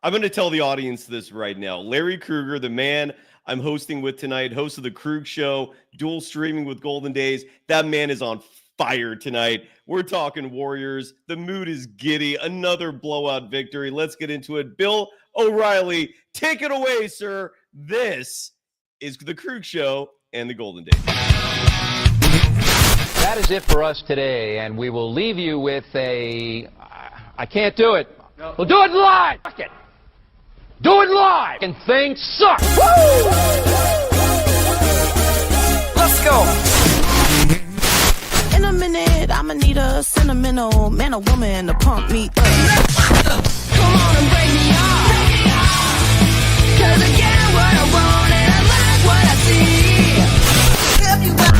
I'm going to tell the audience this right now. Larry Krueger, the man I'm hosting with tonight, host of the Krueg Show, dual streaming with Golden Days. That man is on fire tonight. We're talking Warriors. The mood is giddy. Another blowout victory. Let's get into it. Bill O'Reilly, take it away, sir. This is the Krueg Show and the Golden Days. That is it for us today, and we will leave you with I can't do it. No. We'll do it live. Fuck it. Do it live. And things suck. Woo! Let's go. In a minute, I'ma need a sentimental man or woman to pump me up. Come on and break me off. 'Cause I get what I want and I like what I see. If you got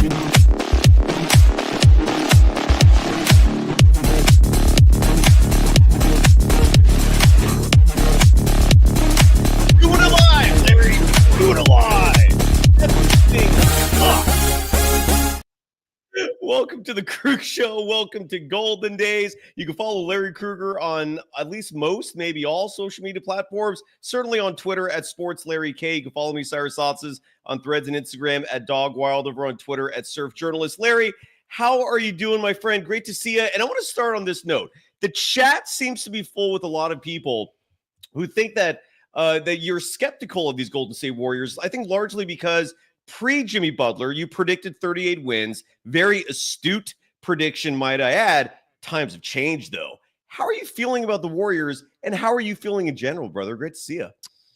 Welcome to the Krueg Show. Welcome to Golden Days. You can follow Larry Krueger on at least most, maybe all social media platforms. Certainly on Twitter at SportsLarryK. You can follow me, Cyrus Saatsaz, on Threads and Instagram at DogWild, over on Twitter at SurfJournalist. Larry, how are you doing, my friend? Great to see you. And I want to start on this note. The chat seems to be full with a lot of people who think that you're skeptical of these Golden State Warriors. I think largely because pre-Jimmy Butler, you predicted 38 wins. Very astute prediction, might I add. Times have changed, though. How are you feeling about the Warriors, and how are you feeling in general, brother? Great to see you.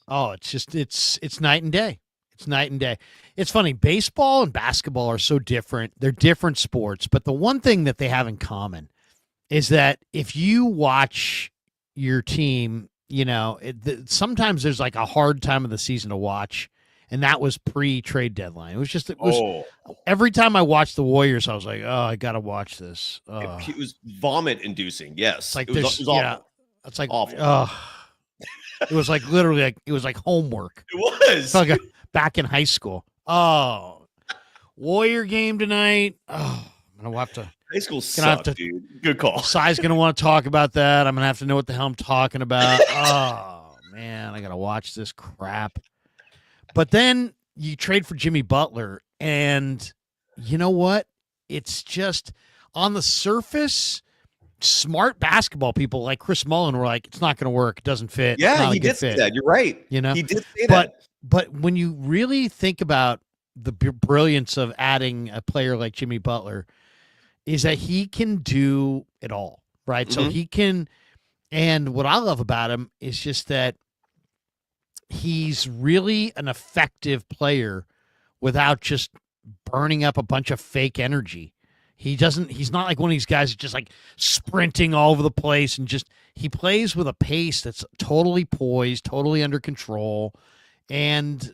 Oh, it's night and day. It's night and day. It's funny. Baseball and basketball are so different. They're different sports, but the one thing that they have in common is that if you watch your team, sometimes there's like a hard time of the season to watch. And that was pre-trade deadline. Every time I watched the Warriors, I was like, oh, I got to watch this. It was vomit-inducing, yes. Like it was awful. It's like awful. It was like literally it was like homework. It was. Like back in high school. Oh, Warrior game tonight. Oh, I'm going to have to. High school sucked, dude. Good call. Sai's going to want to talk about that. I'm going to have to know what the hell I'm talking about. Oh, man, I got to watch this crap. But then you trade for Jimmy Butler, and you know what? It's just on the surface, smart basketball people like Chris Mullin were like, it's not going to work. It doesn't fit. Yeah, he did say that. You're right. He did say that. But when you really think about the brilliance of adding a player like Jimmy Butler, is that he can do it all, right? Mm-hmm. So he can, and what I love about him is just that he's really an effective player without just burning up a bunch of fake energy. He's not like one of these guys that's just like sprinting all over the place, and he plays with a pace that's totally poised, totally under control. And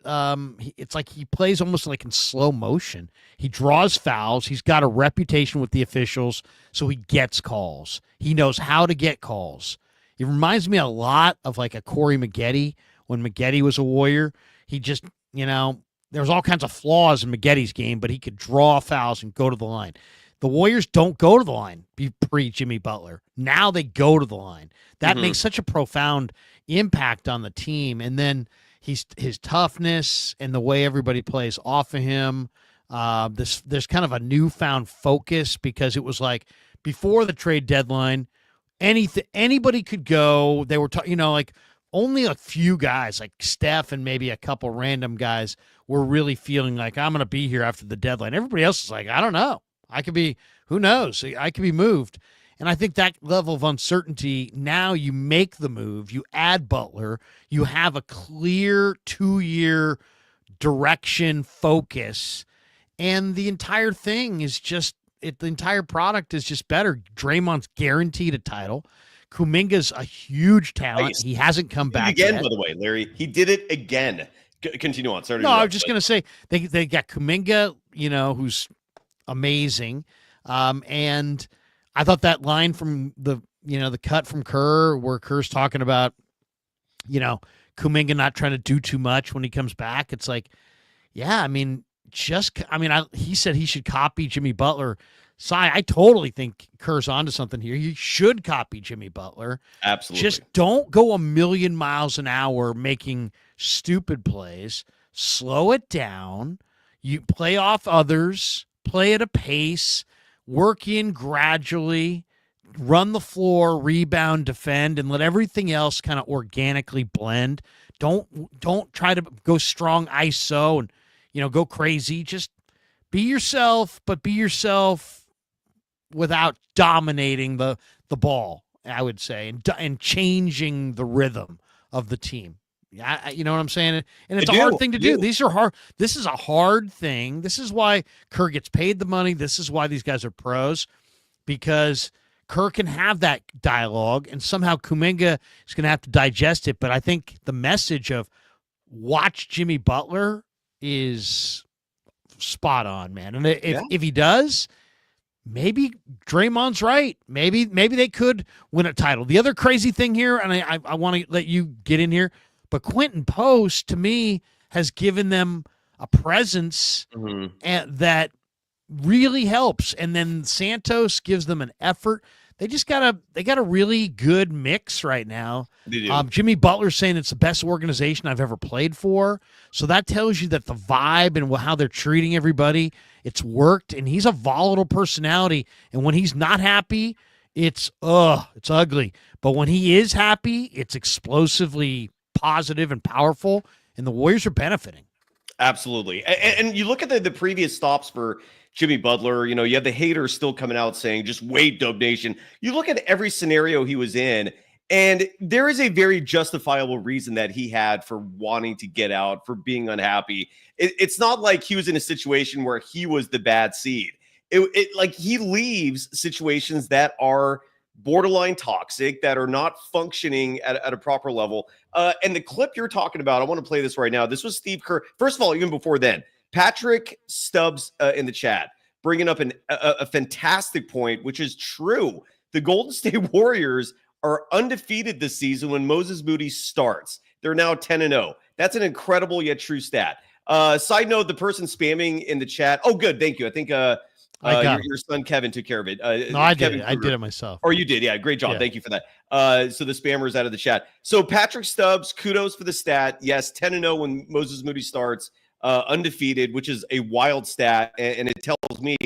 it's like he plays almost like in slow motion. He draws fouls. He's got a reputation with the officials, so he gets calls. He knows how to get calls. It reminds me a lot of like a Corey Maggette. When Maggette was a Warrior, he just, there was all kinds of flaws in Maggette's game, but he could draw fouls and go to the line. The Warriors don't go to the line pre-Jimmy Butler. Now they go to the line. That makes such a profound impact on the team. And then his toughness and the way everybody plays off of him, there's kind of a newfound focus, because it was like before the trade deadline, anybody could go. They were like, only a few guys like Steph and maybe a couple random guys were really feeling like, I'm going to be here after the deadline. Everybody else is like, I don't know. I could be, who knows? I could be moved. And I think that level of uncertainty, now you make the move, you add Butler, you have a clear 2-year direction, focus, and the entire thing is just, the entire product is just better. Draymond's guaranteed a title. Kuminga's a huge talent. Nice. He hasn't come back again, yet. By the way, Larry. He did it again. Continue on. Sorry. No, I was just going to say they got Kuminga, who's amazing. And I thought that line from the cut from Kerr, where Kerr's talking about, Kuminga not trying to do too much when he comes back. It's like, yeah, he said he should copy Jimmy Butler. I totally think Kerr's onto something here. You should copy Jimmy Butler. Absolutely. Just don't go a million miles an hour making stupid plays. Slow it down. You play off others, play at a pace, work in gradually, run the floor, rebound, defend, and let everything else kind of organically blend. Don't try to go strong ISO and go crazy. Just be yourself, but be yourself without dominating the ball, I would say, and changing the rhythm of the team. Yeah, you know what I'm saying? And it's a hard thing to do. These are hard. This is a hard thing. This is why Kerr gets paid the money. This is why these guys are pros, because Kerr can have that dialogue, and somehow Kuminga is going to have to digest it. But I think the message of watch Jimmy Butler is spot on, man. And if he does, maybe Draymond's right. Maybe they could win a title. The other crazy thing here, and I want to let you get in here, but Quentin Post, to me, has given them a presence that really helps. And then Santos gives them an effort. They got a really good mix right now. They do. Jimmy Butler's saying it's the best organization I've ever played for. So that tells you that the vibe and how they're treating everybody, it's worked. And he's a volatile personality. And when he's not happy, it's ugly. But when he is happy, it's explosively positive and powerful. And the Warriors are benefiting. Absolutely. And you look at the previous stops for Jimmy Butler, you have the haters still coming out saying, just wait, Dub Nation. You look at every scenario he was in, and there is a very justifiable reason that he had for wanting to get out, for being unhappy. It's not like he was in a situation where he was the bad seed. Like he leaves situations that are borderline toxic, that are not functioning at a proper level. And the clip you're talking about, I want to play this right now. This was Steve Kerr. First of all, even before then, Patrick Stubbs in the chat bringing up a fantastic point, which is true. The Golden State Warriors are undefeated this season when Moses Moody starts. They're now 10-0. That's an incredible yet true stat. Side note, the person spamming in the chat. Oh, good. Thank you. I think your son Kevin took care of it. No, I did it. I did it myself. Or you did. Yeah, great job. Yeah. Thank you for that. So the spammer's out of the chat. So Patrick Stubbs, kudos for the stat. Yes, 10-0 when Moses Moody starts. Undefeated, which is a wild stat, and it tells me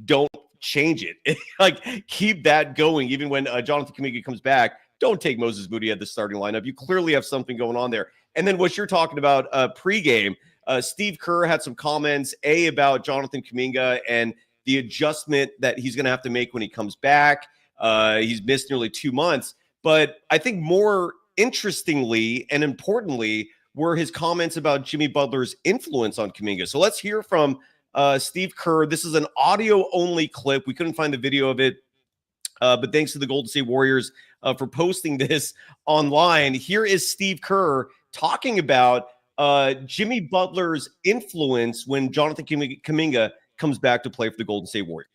don't change it. Like, keep that going. Even when Jonathan Kuminga comes back, don't take Moses Moody at the starting lineup. You clearly have something going on there. And then what you're talking about pregame, Steve Kerr had some comments, about Jonathan Kuminga and the adjustment that he's going to have to make when he comes back. He's missed nearly 2 months. But I think more interestingly and importantly were his comments about Jimmy Butler's influence on Kuminga. So let's hear from Steve Kerr. This is an audio-only clip. We couldn't find the video of it, but thanks to the Golden State Warriors for posting this online. Here is Steve Kerr talking about Jimmy Butler's influence when Jonathan Kuminga comes back to play for the Golden State Warriors.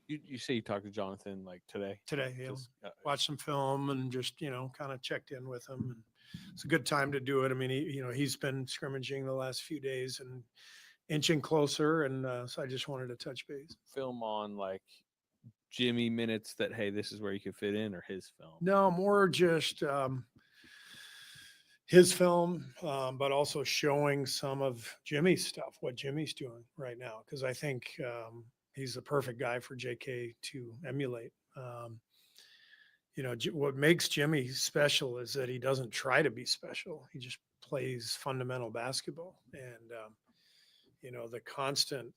You say you talked to Jonathan like today? Today, yeah. Watched some film and just, kind of checked in with him. And it's a good time to do it. I mean, he's been scrimmaging the last few days and inching closer. And so I just wanted to touch base. Film on like Jimmy minutes that, hey, this is where you can fit in, or his film? No, more just his film, but also showing some of Jimmy's stuff, what Jimmy's doing right now. Because I think he's the perfect guy for JK to emulate. What makes Jimmy special is that he doesn't try to be special. He just plays fundamental basketball. And, the constant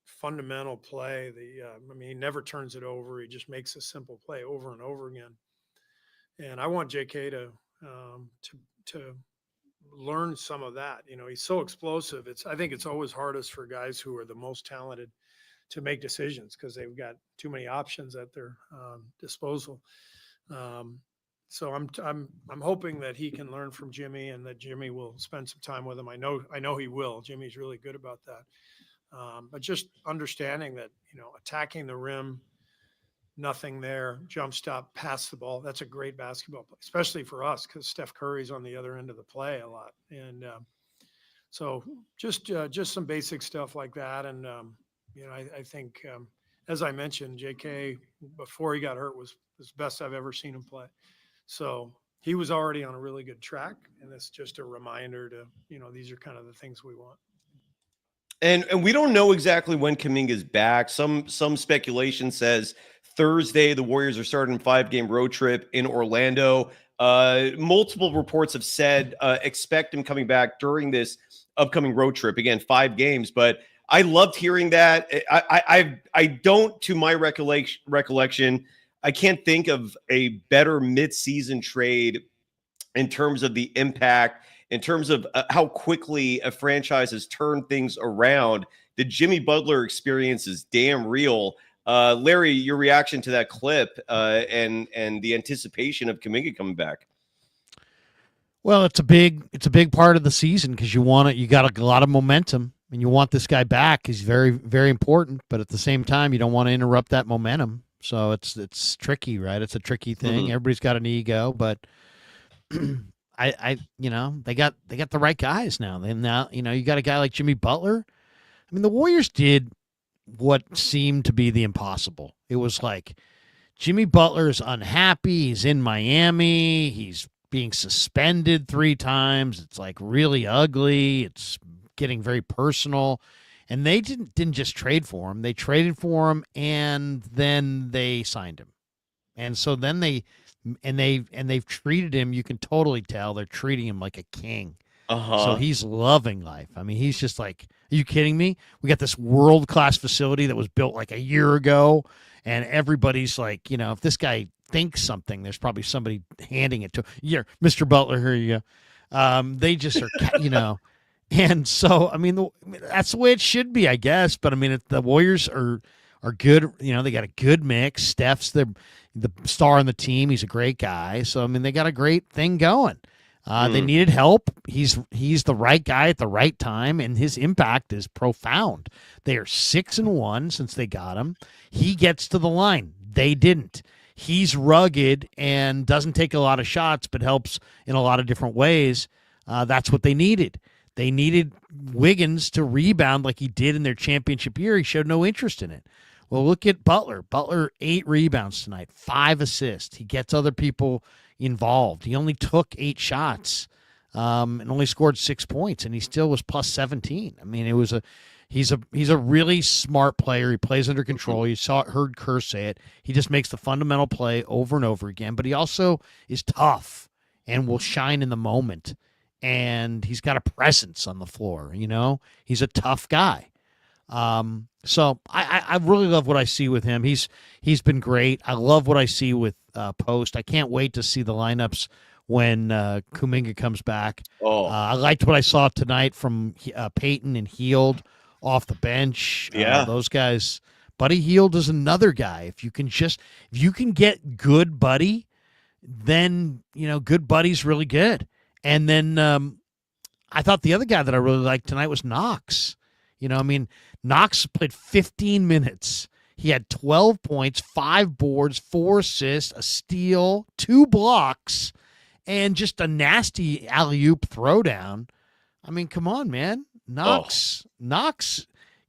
fundamental play, he never turns it over. He just makes a simple play over and over again. And I want JK to learn some of that. He's so explosive. I think it's always hardest for guys who are the most talented to make decisions because they've got too many options at their disposal. So I'm hoping that he can learn from Jimmy and that Jimmy will spend some time with him. I know he will. Jimmy's really good about that. But just understanding that, attacking the rim, nothing there, jump stop, pass the ball. That's a great basketball play, especially for us because Steph Curry's on the other end of the play a lot. And so just some basic stuff like that. And, I think as I mentioned, JK before he got hurt was the best I've ever seen him play. So he was already on a really good track, and it's just a reminder to, these are kind of the things we want. And we don't know exactly when Kuminga's back. Some speculation says Thursday the Warriors are starting a 5-game road trip in Orlando. Multiple reports have said expect him coming back during this upcoming road trip. Again, 5 games, but I loved hearing that. I don't, to my recollection, I can't think of a better midseason trade in terms of the impact, in terms of how quickly a franchise has turned things around. The Jimmy Butler experience is damn real. Larry, your reaction to that clip and the anticipation of Kuminga coming back? Well, it's a big part of the season because you got a lot of momentum, and you want this guy back. He's very, very important, but at the same time, you don't want to interrupt that momentum. So it's tricky, right? It's a tricky thing. Mm-hmm. Everybody's got an ego, but they got the right guys now. And now, you got a guy like Jimmy Butler. I mean, the Warriors did what seemed to be the impossible. It was like Jimmy Butler is unhappy. He's in Miami. He's being suspended 3 times. It's like really ugly. It's getting very personal. And they didn't just trade for him. They traded for him, and then they signed him. And so then they've treated him. You can totally tell they're treating him like a king. So he's loving life. I mean, he's just like, are you kidding me? We got this world-class facility that was built like a year ago, and everybody's like, if this guy thinks something, there's probably somebody handing it to him. Yeah, Mr. Butler, here you go. They just are, And so, I mean, that's the way it should be, I guess. But, I mean, the Warriors are good. They got a good mix. Steph's the star on the team. He's a great guy. So, I mean, they got a great thing going. They needed help. He's the right guy at the right time, and his impact is profound. They are 6-1 since they got him. He gets to the line. They didn't. He's rugged and doesn't take a lot of shots, but helps in a lot of different ways. That's what they needed. They needed Wiggins to rebound like he did in their championship year. He showed no interest in it. Well, look at Butler. Butler, 8 rebounds tonight, 5 assists. He gets other people involved. He only took 8 shots and only scored 6 points, and he still was plus 17. I mean, he's a really smart player. He plays under control. You heard Kerr say it. He just makes the fundamental play over and over again, but he also is tough and will shine in the moment. And he's got a presence on the floor, He's a tough guy. So I really love what I see with him. He's been great. I love what I see with Post. I can't wait to see the lineups when Kuminga comes back. I liked what I saw tonight from Peyton and Hield off the bench. Yeah, those guys. Buddy Hield is another guy. If you can get good Buddy, then good Buddy's really good. And then I thought the other guy that I really liked tonight was Knox. Knox played 15 minutes. He had 12 points, 5 boards, 4 assists, a steal, 2 blocks, and just a nasty alley-oop throwdown. I mean, come on, man. Knox,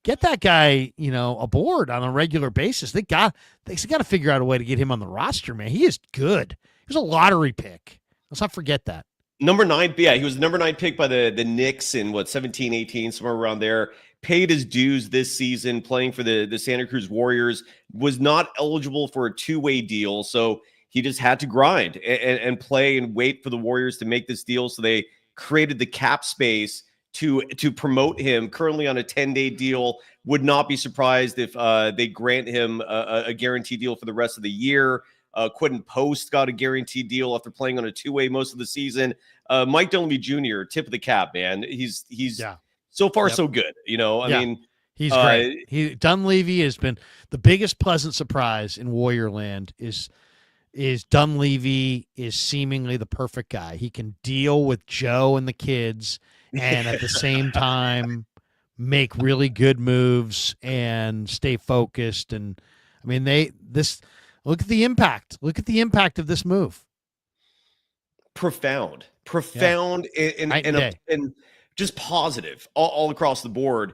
get that guy, aboard on a regular basis. They got to figure out a way to get him on the roster, man. He is good. He was a lottery pick. Let's not forget that. Number 9, yeah, he was the number 9 pick by the Knicks in 17, 18, somewhere around there. Paid his dues this season, playing for the Santa Cruz Warriors. Was not eligible for a 2-way deal, so he just had to grind and play and wait for the Warriors to make this deal. So they created the cap space to promote him. Currently on a 10-day deal. Would not be surprised if they grant him a guaranteed deal for the rest of the year. Quentin Post got a guaranteed deal after playing on a 2-way most of the season. Mike Dunleavy Jr., tip of the cap, man. He's so far so good. I mean, he's great. Dunleavy has been the biggest pleasant surprise in Warriorland. Is Dunleavy is seemingly the perfect guy. He can deal with Joe and the kids, and at the same time make really good moves and stay focused. And I mean, look at the impact. Look at the impact of this move. Profound, and just positive all across the board.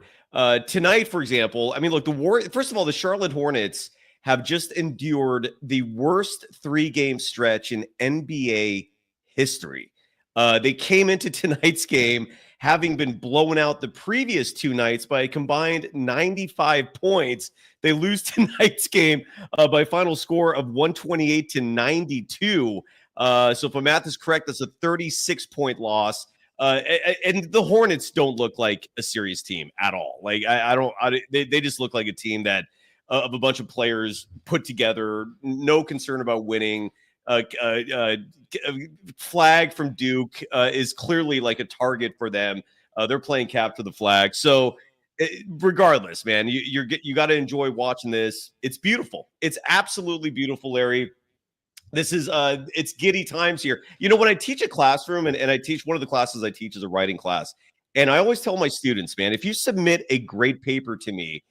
Tonight, for example, I mean, look, first of all, the Charlotte Hornets have just endured the worst 3-game stretch in NBA history. They came into tonight's game having been blown out the previous 2 nights by a combined 95 points. They lose tonight's game by a final score of 128-92. So if my math is correct, that's a 36-point loss. And the Hornets don't look like a serious team at all. Like they just look like a team that of a bunch of players put together, no concern about winning. Flag from Duke is clearly like a target for them. They're playing capture the flag. So regardless, man, you got to enjoy watching this. It's beautiful. It's absolutely beautiful, Larry. This is it's giddy times here. You know, when I teach a classroom and I teach, one of the classes I teach is a writing class. And I always tell my students, man, if you submit a great paper to me,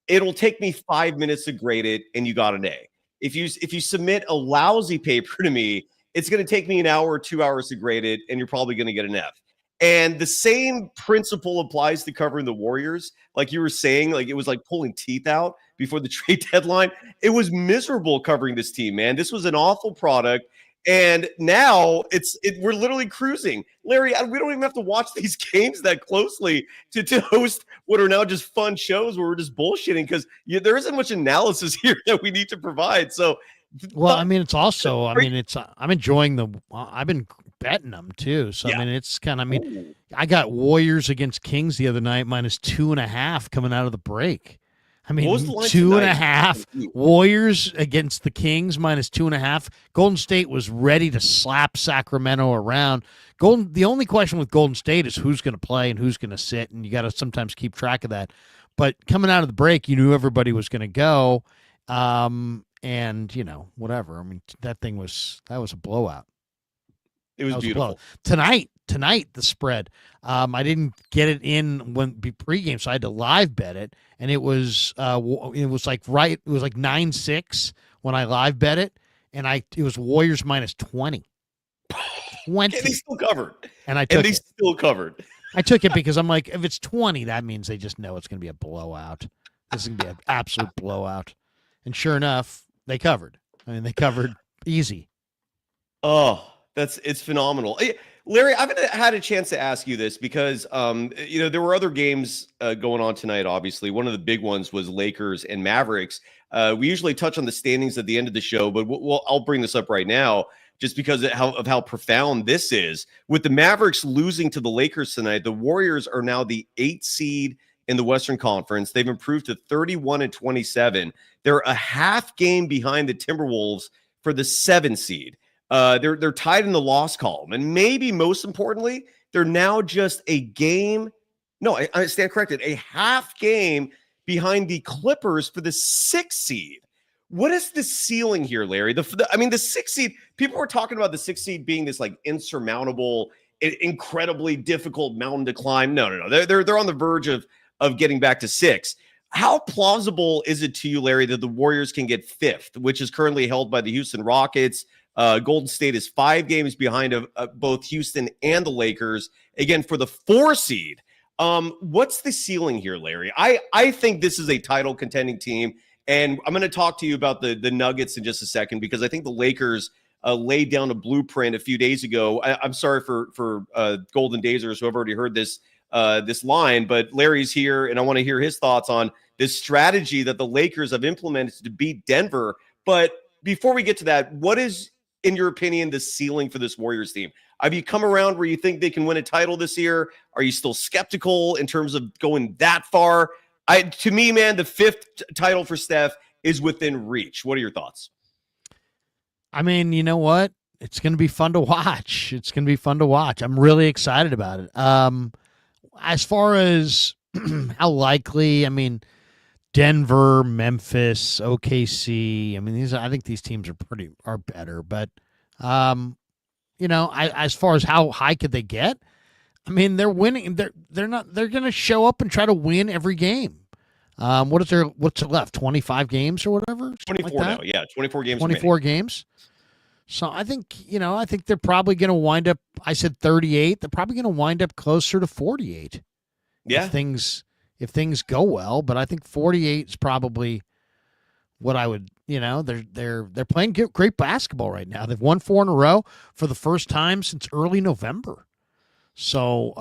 it'll take me 5 minutes to grade it and you got an A. If you submit a lousy paper to me, it's going to take me an hour or 2 hours to grade it, and you're probably going to get an F. And the same principle applies to covering the Warriors. Like you were saying, like it was like pulling teeth out before the trade deadline. It was miserable covering this team, man. This was an awful product. And now we're literally cruising. Larry, we don't even have to watch these games that closely to host what are now just fun shows where we're just bullshitting because there isn't much analysis here that we need to provide. So, well, I mean, it's also, I'm enjoying I've been betting them too. So, yeah. I mean, it's kind of, I got Warriors against Kings the other night, -2.5 coming out of the break. I mean, 2.5 Warriors against the Kings -2.5. Golden State was ready to slap Sacramento around. The only question with Golden State is who's going to play and who's going to sit, and you got to sometimes keep track of that. But coming out of the break, you knew everybody was going to go, and whatever. I mean, that was a blowout. It was beautiful. Tonight, the spread. I didn't get it in pregame, so I had to live bet it, and it was like 9-6 when I live bet it, and it was Warriors -20. 20. And they still covered. And I took it. Still covered. I took it because I'm like, if it's 20, that means they just know it's going to be a blowout. This is going to be an absolute blowout. And sure enough, they covered. I mean, they covered easy. Oh, it's phenomenal. Larry, I haven't had a chance to ask you this because, there were other games going on tonight, obviously. One of the big ones was Lakers and Mavericks. We usually touch on the standings at the end of the show, but I'll bring this up right now just because of how profound this is. With the Mavericks losing to the Lakers tonight, the Warriors are now the 8th seed in the Western Conference. They've improved to 31-27. They're a half game behind the Timberwolves for the 7th seed. They're tied in the loss column. And maybe most importantly, they're now just a game. No, I stand corrected. A half game behind the Clippers for the 6th seed. What is the ceiling here, Larry? The 6th seed, people were talking about the 6th seed being this like insurmountable, incredibly difficult mountain to climb. No. They're on the verge of getting back to 6. How plausible is it to you, Larry, that the Warriors can get 5th, which is currently held by the Houston Rockets? Golden State is 5 games behind both Houston and the Lakers, again, for the 4 seed. What's the ceiling here, Larry? I think this is a title contending team, and I'm going to talk to you about the Nuggets in just a second because I think the Lakers laid down a blueprint a few days ago. I'm sorry for Golden Dazers who have already heard this line, but Larry's here, and I want to hear his thoughts on this strategy that the Lakers have implemented to beat Denver. But before we get to that, what is, in your opinion, the ceiling for this Warriors team? Have you come around where you think they can win a title this year? Are you still skeptical in terms of going that far? To me, man, the 5th title for Steph is within reach. What are your thoughts? I mean, you know what? It's going to be fun to watch. I'm really excited about it. As far as how likely, I mean, Denver, Memphis, OKC. I mean, I think these teams are better, but as far as how high could they get? I mean, they're winning. They're going to show up and try to win every game. What's left? 25 games or whatever? 24 now. Yeah, 24 games. 24 games. So I think they're probably going to wind up. I said 38. They're probably going to wind up closer to 48. Yeah. If things if things go well. But I think 48 is probably what I would, they're playing great basketball right now. They've won 4 in a row for the first time since early November. So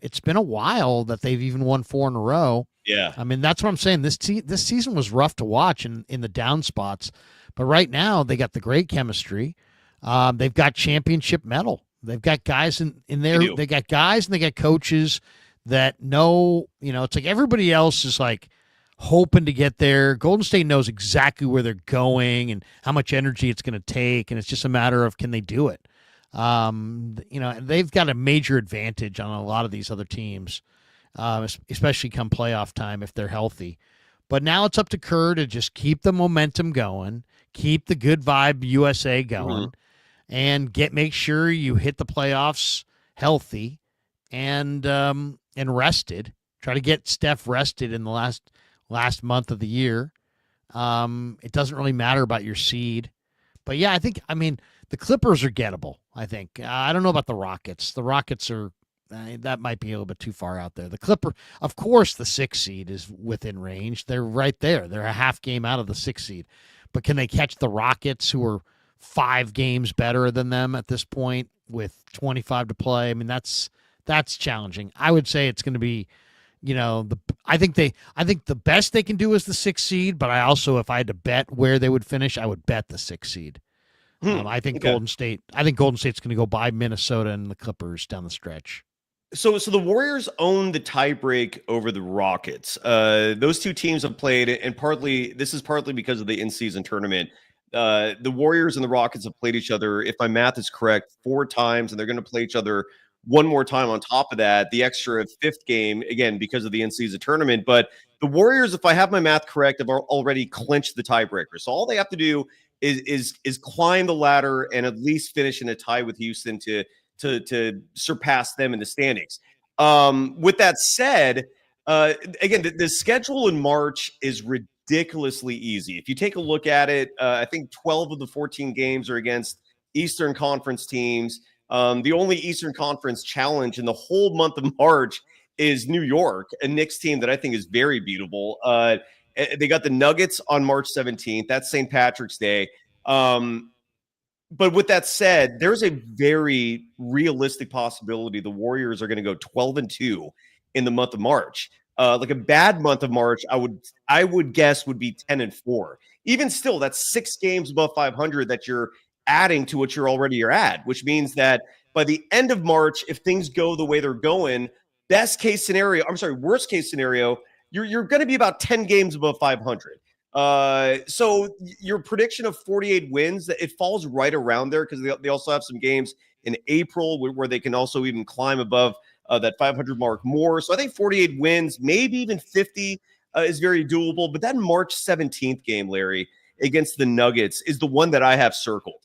it's been a while that they've even won 4 in a row. Yeah. I mean, that's what I'm saying. This season was rough to watch in the down spots. But right now, they got the great chemistry. They've got championship metal. They've got guys in there. They got guys and they got coaches that know, it's like everybody else is like hoping to get there. Golden State knows exactly where they're going and how much energy it's going to take. And it's just a matter of, can they do it? They've got a major advantage on a lot of these other teams, especially come playoff time if they're healthy. But now it's up to Kerr to just keep the momentum going, keep the good vibe USA going, and make sure you hit the playoffs healthy and rested. Try to get Steph rested in the last month of the year. It doesn't really matter about your seed. But yeah, the Clippers are gettable, I think. I don't know about the Rockets. The Rockets are, that might be a little bit too far out there. The of course, the 6th seed is within range. They're right there. They're a half game out of the 6th seed. But can they catch the Rockets, who are 5 games better than them at this point with 25 to play? I mean, that's challenging. I would say it's going to be, I think the best they can do is the 6th seed, but I also, if I had to bet where they would finish, I would bet the 6th seed. I think Golden State's going to go by Minnesota and the Clippers down the stretch. So the Warriors own the tiebreak over the Rockets. Those two teams have played, and this is partly because of the in-season tournament. The Warriors and the Rockets have played each other, if my math is correct, 4 times, and they're going to play each other one more time on top of that, the extra 5th game, again, because of the in-season tournament. But the Warriors, if I have my math correct, have already clinched the tiebreaker. So all they have to do is climb the ladder and at least finish in a tie with Houston to surpass them in the standings. With that said, again, the schedule in March is ridiculously easy. If you take a look at it, I think 12 of the 14 games are against Eastern Conference teams. The only Eastern Conference challenge in the whole month of March is New York, a Knicks team that I think is very beatable. They got the Nuggets on March 17th. That's St. Patrick's Day. But with that said, there's a very realistic possibility the Warriors are going to go 12-2 in the month of March. Like a bad month of March, I would guess would be 10-4. Even still, that's 6 games above 500 that you're adding to what you're at, which means that by the end of March, if things go the way they're going, worst case scenario, you're going to be about 10 games above 500. So your prediction of 48 wins, it falls right around there because they also have some games in April where they can also even climb above that 500 mark more. So I think 48 wins, maybe even 50 is very doable. But that March 17th game, Larry, against the Nuggets is the one that I have circled.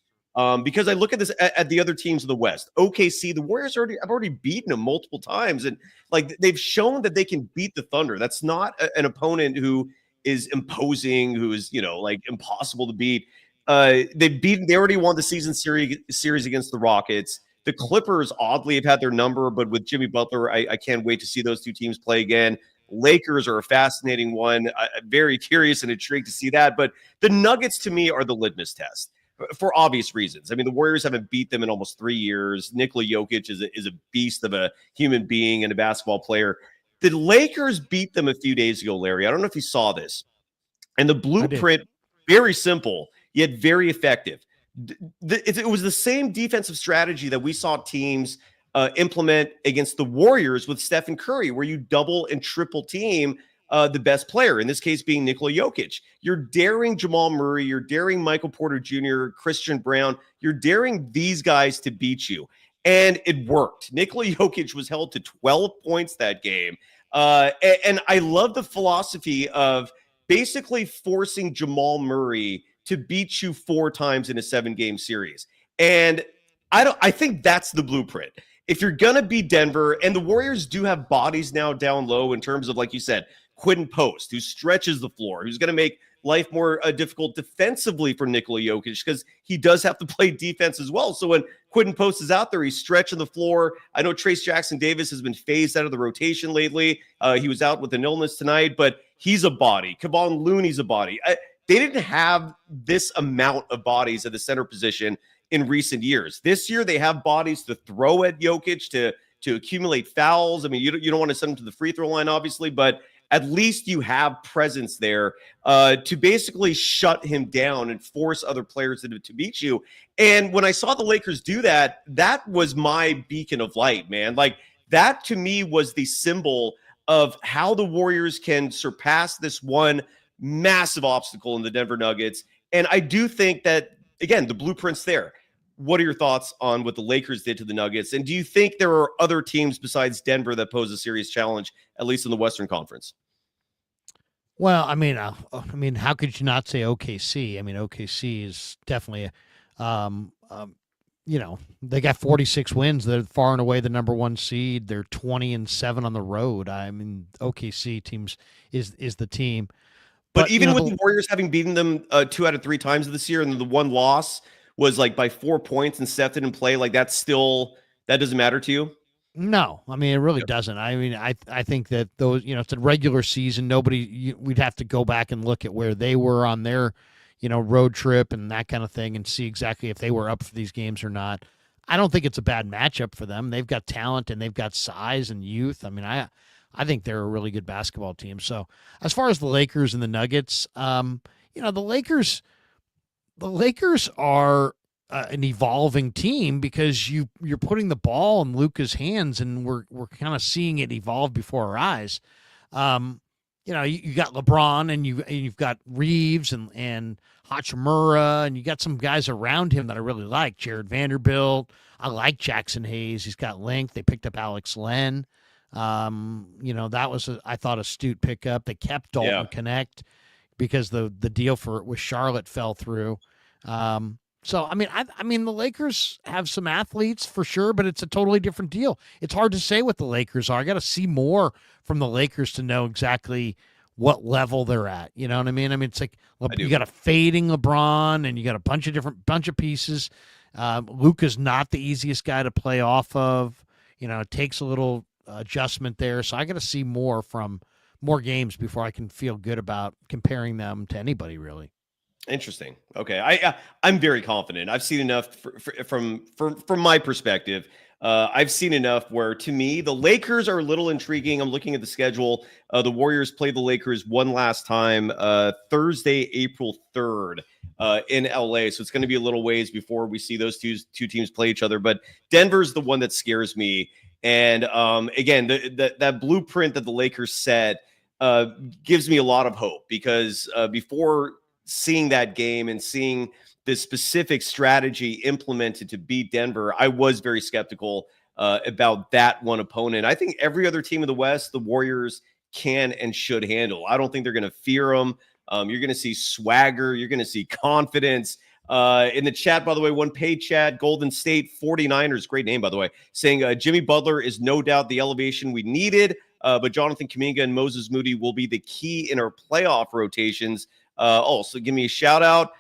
Because I look at this at the other teams of the West. OKC, the Warriors have already beaten them multiple times, and like they've shown that they can beat the Thunder. That's not an opponent who is imposing, who is like impossible to beat. They already won the season series against the Rockets. The Clippers oddly have had their number, but with Jimmy Butler, I can't wait to see those two teams play again. Lakers are a fascinating one. I'm very curious and intrigued to see that. But the Nuggets to me are the litmus test. For obvious reasons. I mean, the Warriors haven't beat them in almost 3 years. Nikola Jokic is a beast of a human being and a basketball player. The Lakers beat them a few days ago, Larry. I don't know if you saw this. And the blueprint, very simple, yet very effective. It was the same defensive strategy that we saw teams implement against the Warriors with Stephen Curry, where you double and triple team the best player, in this case being Nikola Jokic. You're daring Jamal Murray, you're daring Michael Porter Jr., Christian Brown, you're daring these guys to beat you. And it worked. Nikola Jokic was held to 12 points that game. And I love the philosophy of basically forcing Jamal Murray to beat you 4 times in a 7-game series. And I think that's the blueprint. If you're going to beat Denver, and the Warriors do have bodies now down low in terms of, like you said, Quinn Post, who stretches the floor, who's going to make life more difficult defensively for Nikola Jokic because he does have to play defense as well. So when Quentin Post is out there, he's stretching the floor. I know Trace Jackson-Davis has been phased out of the rotation lately. He was out with an illness tonight, but he's a body. Kevon Looney's a body. They didn't have this amount of bodies at the center position in recent years. This year, they have bodies to throw at Jokic to accumulate fouls. I mean, you don't want to send him to the free throw line, obviously, but at least you have presence there to basically shut him down and force other players to beat you. And when I saw the Lakers do that, that was my beacon of light, man. Like, that to me was the symbol of how the Warriors can surpass this one massive obstacle in the Denver Nuggets. And I do think that, again, the blueprint's there. What are your thoughts on what the Lakers did to the Nuggets? And do you think there are other teams besides Denver that pose a serious challenge, at least in the Western Conference? Well, I mean, how could you not say OKC? I mean, OKC is definitely, they got 46 wins. They're far and away the number one seed. They're 20-7 on the road. I mean, OKC teams is the team. But even with the Warriors having beaten them 2 out of 3 times this year, and the one loss was like by 4 points and Steph didn't play, like that doesn't matter to you? No, I mean, it really doesn't. I mean, I think that those, it's a regular season. We'd have to go back and look at where they were on their, road trip and that kind of thing and see exactly if they were up for these games or not. I don't think it's a bad matchup for them. They've got talent and they've got size and youth. I mean, I think they're a really good basketball team. So as far as the Lakers and the Nuggets, the Lakers are an evolving team because you're putting the ball in Luka's hands, and we're kind of seeing it evolve before our eyes. You got LeBron, and you've got Reeves and Hachimura, and you got some guys around him that I really like. Jared Vanderbilt. I like Jackson Hayes. He's got length. They picked up Alex Len. That was I thought astute pickup. They kept Dalton Connect because the deal with Charlotte fell through. So I mean the Lakers have some athletes for sure, but it's a totally different deal. It's hard to say what the Lakers are. I got to see more from the Lakers to know exactly what level they're at. You know what I mean? I mean, it's like you got a fading LeBron, and you got a bunch of pieces. Luka's not the easiest guy to play off of. It takes a little adjustment there. So I got to see more games before I can feel good about comparing them to anybody really. Interesting. Okay. I'm very confident. I've seen enough from my perspective. I've seen enough where, to me, the Lakers are a little intriguing. I'm looking at the schedule. The Warriors play the Lakers one last time Thursday, April 3rd in LA. So it's going to be a little ways before we see those two teams play each other. But Denver's the one that scares me. And again, that blueprint that the Lakers set gives me a lot of hope because before seeing that game and seeing this specific strategy implemented to beat Denver, I was very skeptical about that one opponent. I think every other team in the West, the Warriors can and should handle. I don't think they're going to fear them. You're going to see swagger. You're going to see confidence. In the chat, by the way, one paid chat, Golden State 49ers, great name, by the way, saying Jimmy Butler is no doubt the elevation we needed, but Jonathan Kuminga and Moses Moody will be the key in our playoff rotations. So give me a shout out.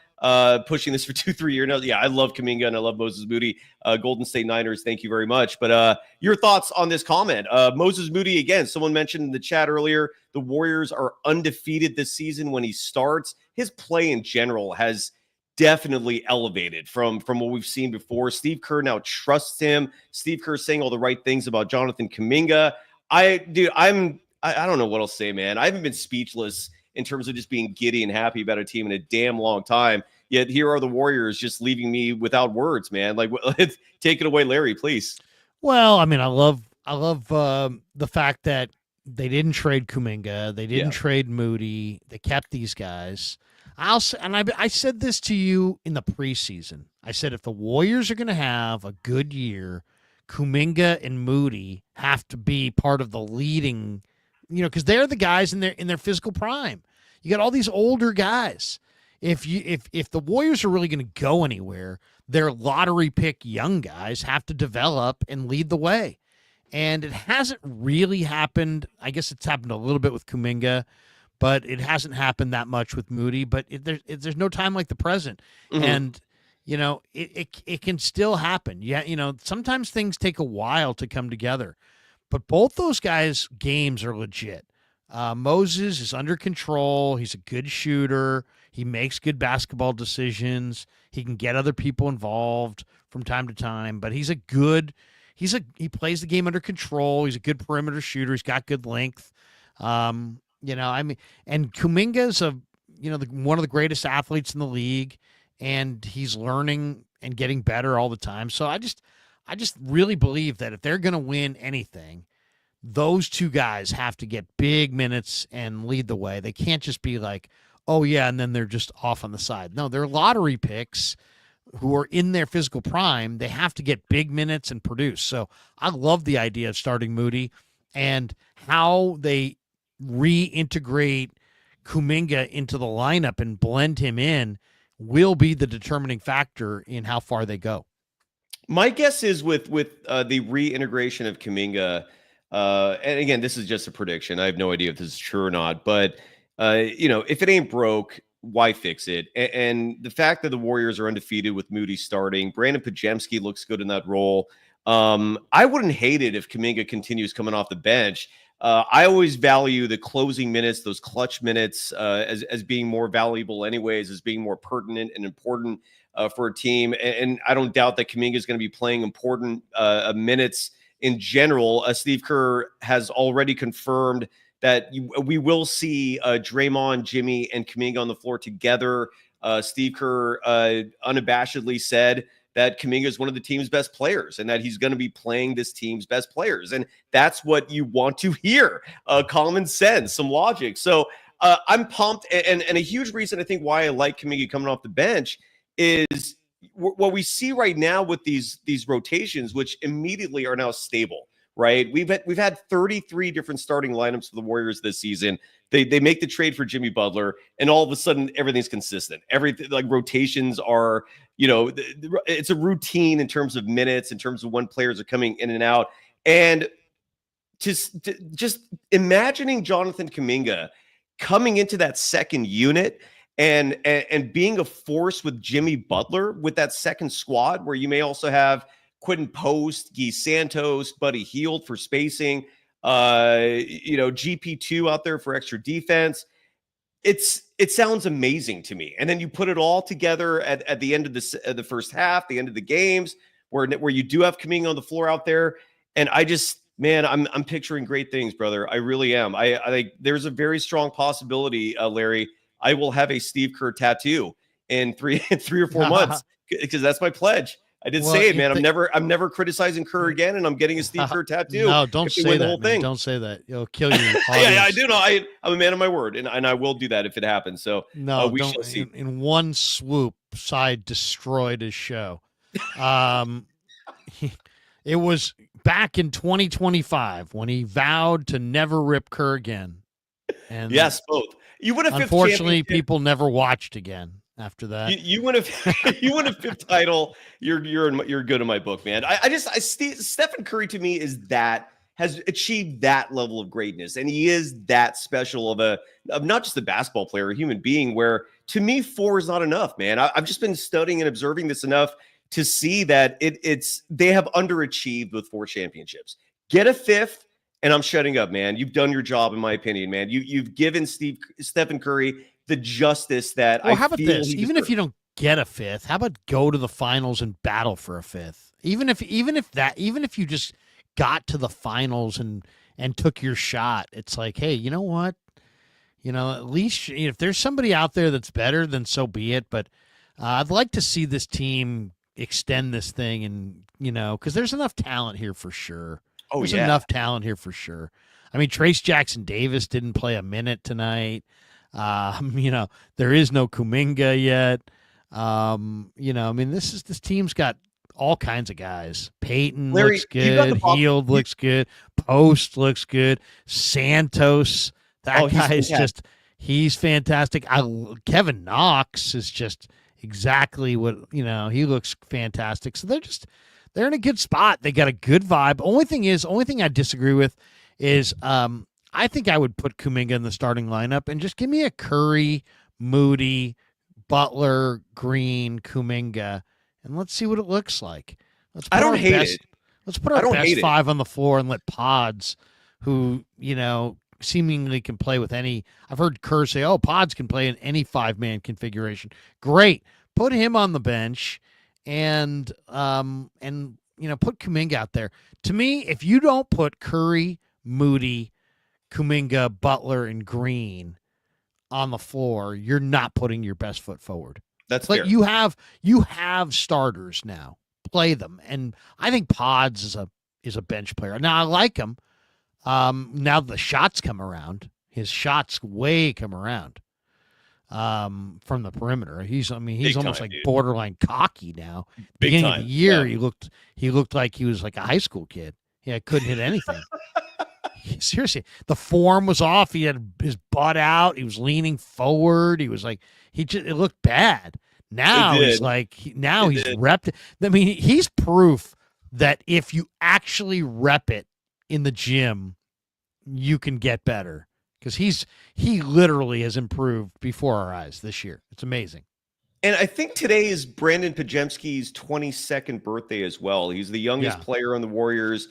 Pushing this for 2-3 years now. Yeah, I love Kuminga and I love Moses Moody. Golden State Niners, thank you very much. But your thoughts on this comment? Moses Moody, again, someone mentioned in the chat earlier, the Warriors are undefeated this season when he starts. His play in general has definitely elevated from what we've seen before. Steve Kerr now trusts him. Steve Kerr saying all the right things about Jonathan Kuminga. I don't know what else to say, man. I haven't been speechless in terms of just being giddy and happy about a team in a damn long time. Yet here are the Warriors just leaving me without words, man. Like, take it away, Larry, please. Well, I mean, I love the fact that they didn't trade Kuminga, they didn't trade Moody, they kept these guys. I said this to you in the preseason. I said if the Warriors are going to have a good year, Kuminga and Moody have to be part of the leading. Because they're the guys in their physical prime. You got all these older guys. If the Warriors are really going to go anywhere, their lottery pick young guys have to develop and lead the way. And it hasn't really happened. I guess it's happened a little bit with Kuminga, but it hasn't happened that much with Moody. But there's no time like the present, and it can still happen. Yeah, sometimes things take a while to come together, but both those guys' games are legit. Moses is under control. He's a good shooter. He makes good basketball decisions. He can get other people involved from time to time, but he plays the game under control. He's a good perimeter shooter. He's got good length. And Kuminga's one of the greatest athletes in the league, and he's learning and getting better all the time. So I just really believe that if they're going to win anything, those two guys have to get big minutes and lead the way. They can't just be like, oh yeah, and then they're just off on the side. No, they're lottery picks who are in their physical prime. They have to get big minutes and produce. So I love the idea of starting Moody, and how they reintegrate Kuminga into the lineup and blend him in will be the determining factor in how far they go. My guess is with the reintegration of Kuminga, and again, this is just a prediction. I have no idea if this is true or not, but if it ain't broke, why fix it? And the fact that the Warriors are undefeated with Moody starting, Brandon Pajemski looks good in that role. I wouldn't hate it if Kuminga continues coming off the bench. I always value the closing minutes, those clutch minutes, as being more valuable anyways, as being more pertinent and important for a team. And I don't doubt that Kuminga is going to be playing important minutes in general. Steve Kerr has already confirmed that we will see Draymond, Jimmy, and Kuminga on the floor together. Steve Kerr unabashedly said that Kuminga is one of the team's best players and that he's going to be playing this team's best players. And that's what you want to hear. Common sense, some logic. So I'm pumped. And a huge reason I think why I like Kuminga coming off the bench is what we see right now with these rotations, which immediately are now stable, right? We've had 33 different starting lineups for the Warriors this season. They make the trade for Jimmy Butler, and all of a sudden everything's consistent. Everything, like, rotations are, it's a routine in terms of minutes, in terms of when players are coming in and out. And just imagining Jonathan Kuminga coming into that second unit and being a force with Jimmy Butler with that second squad, where you may also have Quentin Post, Guy Santos, Buddy Hield for spacing, GP2 out there for extra defense. It sounds amazing to me. And then you put it all together at the end of the first half, the end of the games, where you do have Kuminga on the floor out there. And I'm picturing great things, brother. I really am. I think there's a very strong possibility, Larry, I will have a Steve Kerr tattoo in 3 or 4 months, because that's my pledge. I did say it, man. I'm never criticizing Kerr again, and I'm getting a Steve Kerr tattoo. No, don't say that. Man. Don't say that. It'll kill you. Yeah, I do know. I'm a man of my word, and I will do that if it happens. So no, we shall see. In one swoop, Side destroyed his show. It was back in 2025 when he vowed to never rip Kerr again. And yes, both. You would have. Unfortunately, people never watched again after that. You win a fifth title. You're good in my book, man. Stephen Curry to me has achieved that level of greatness, and he is that special of not just a basketball player, a human being, where to me 4 is not enough, man. I've just been studying and observing this enough to see that they have underachieved with 4 championships. Get a 5th, and I'm shutting up, man. You've done your job, in my opinion, man. You've given Stephen Curry the justice that how about this? Even if you don't get a 5th, how about go to the finals and battle for a 5th? Even if you just got to the finals and took your shot, it's like, hey, you know what? At least if there's somebody out there that's better, then so be it. But I'd like to see this team extend this thing, and because there's enough talent here for sure. There's enough talent here for sure. I mean, Trace Jackson Davis didn't play a minute tonight. There is no Kuminga yet. This team's got all kinds of guys. Peyton looks good. Hield looks good. Post looks good. Santos, he's fantastic. Kevin Knox is just exactly what, he looks fantastic. So they're in a good spot. They got a good vibe. Only thing I disagree with is I I think I would put Kuminga in the starting lineup and just give me a Curry, Moody, Butler, Green, Kuminga, and let's see what it looks like. I don't hate it. Let's put our best five on the floor and let Pods, who, seemingly can play with any. I've heard Kerr say, Pods can play in any 5-man configuration. Great. Put him on the bench and put Kuminga out there. To me, if you don't put Curry, Moody, Kuminga, Butler, and Green on the floor, you're not putting your best foot forward. That's fair. You have starters now. Play them, and I think Pods is a bench player. Now I like him. Now the shots come around. His shots way come around from the perimeter. He's almost like borderline cocky now. Beginning of the year, he looked like he was like a high school kid. Yeah, couldn't hit anything. Seriously, the form was off. He had his butt out. He was leaning forward. He was like it looked bad. Now he's repped. I mean, he's proof that if you actually rep it in the gym, you can get better, because he literally has improved before our eyes this year. It's amazing. And I think today is Brandon Pajemski's 22nd birthday as well. He's the youngest player on the Warriors.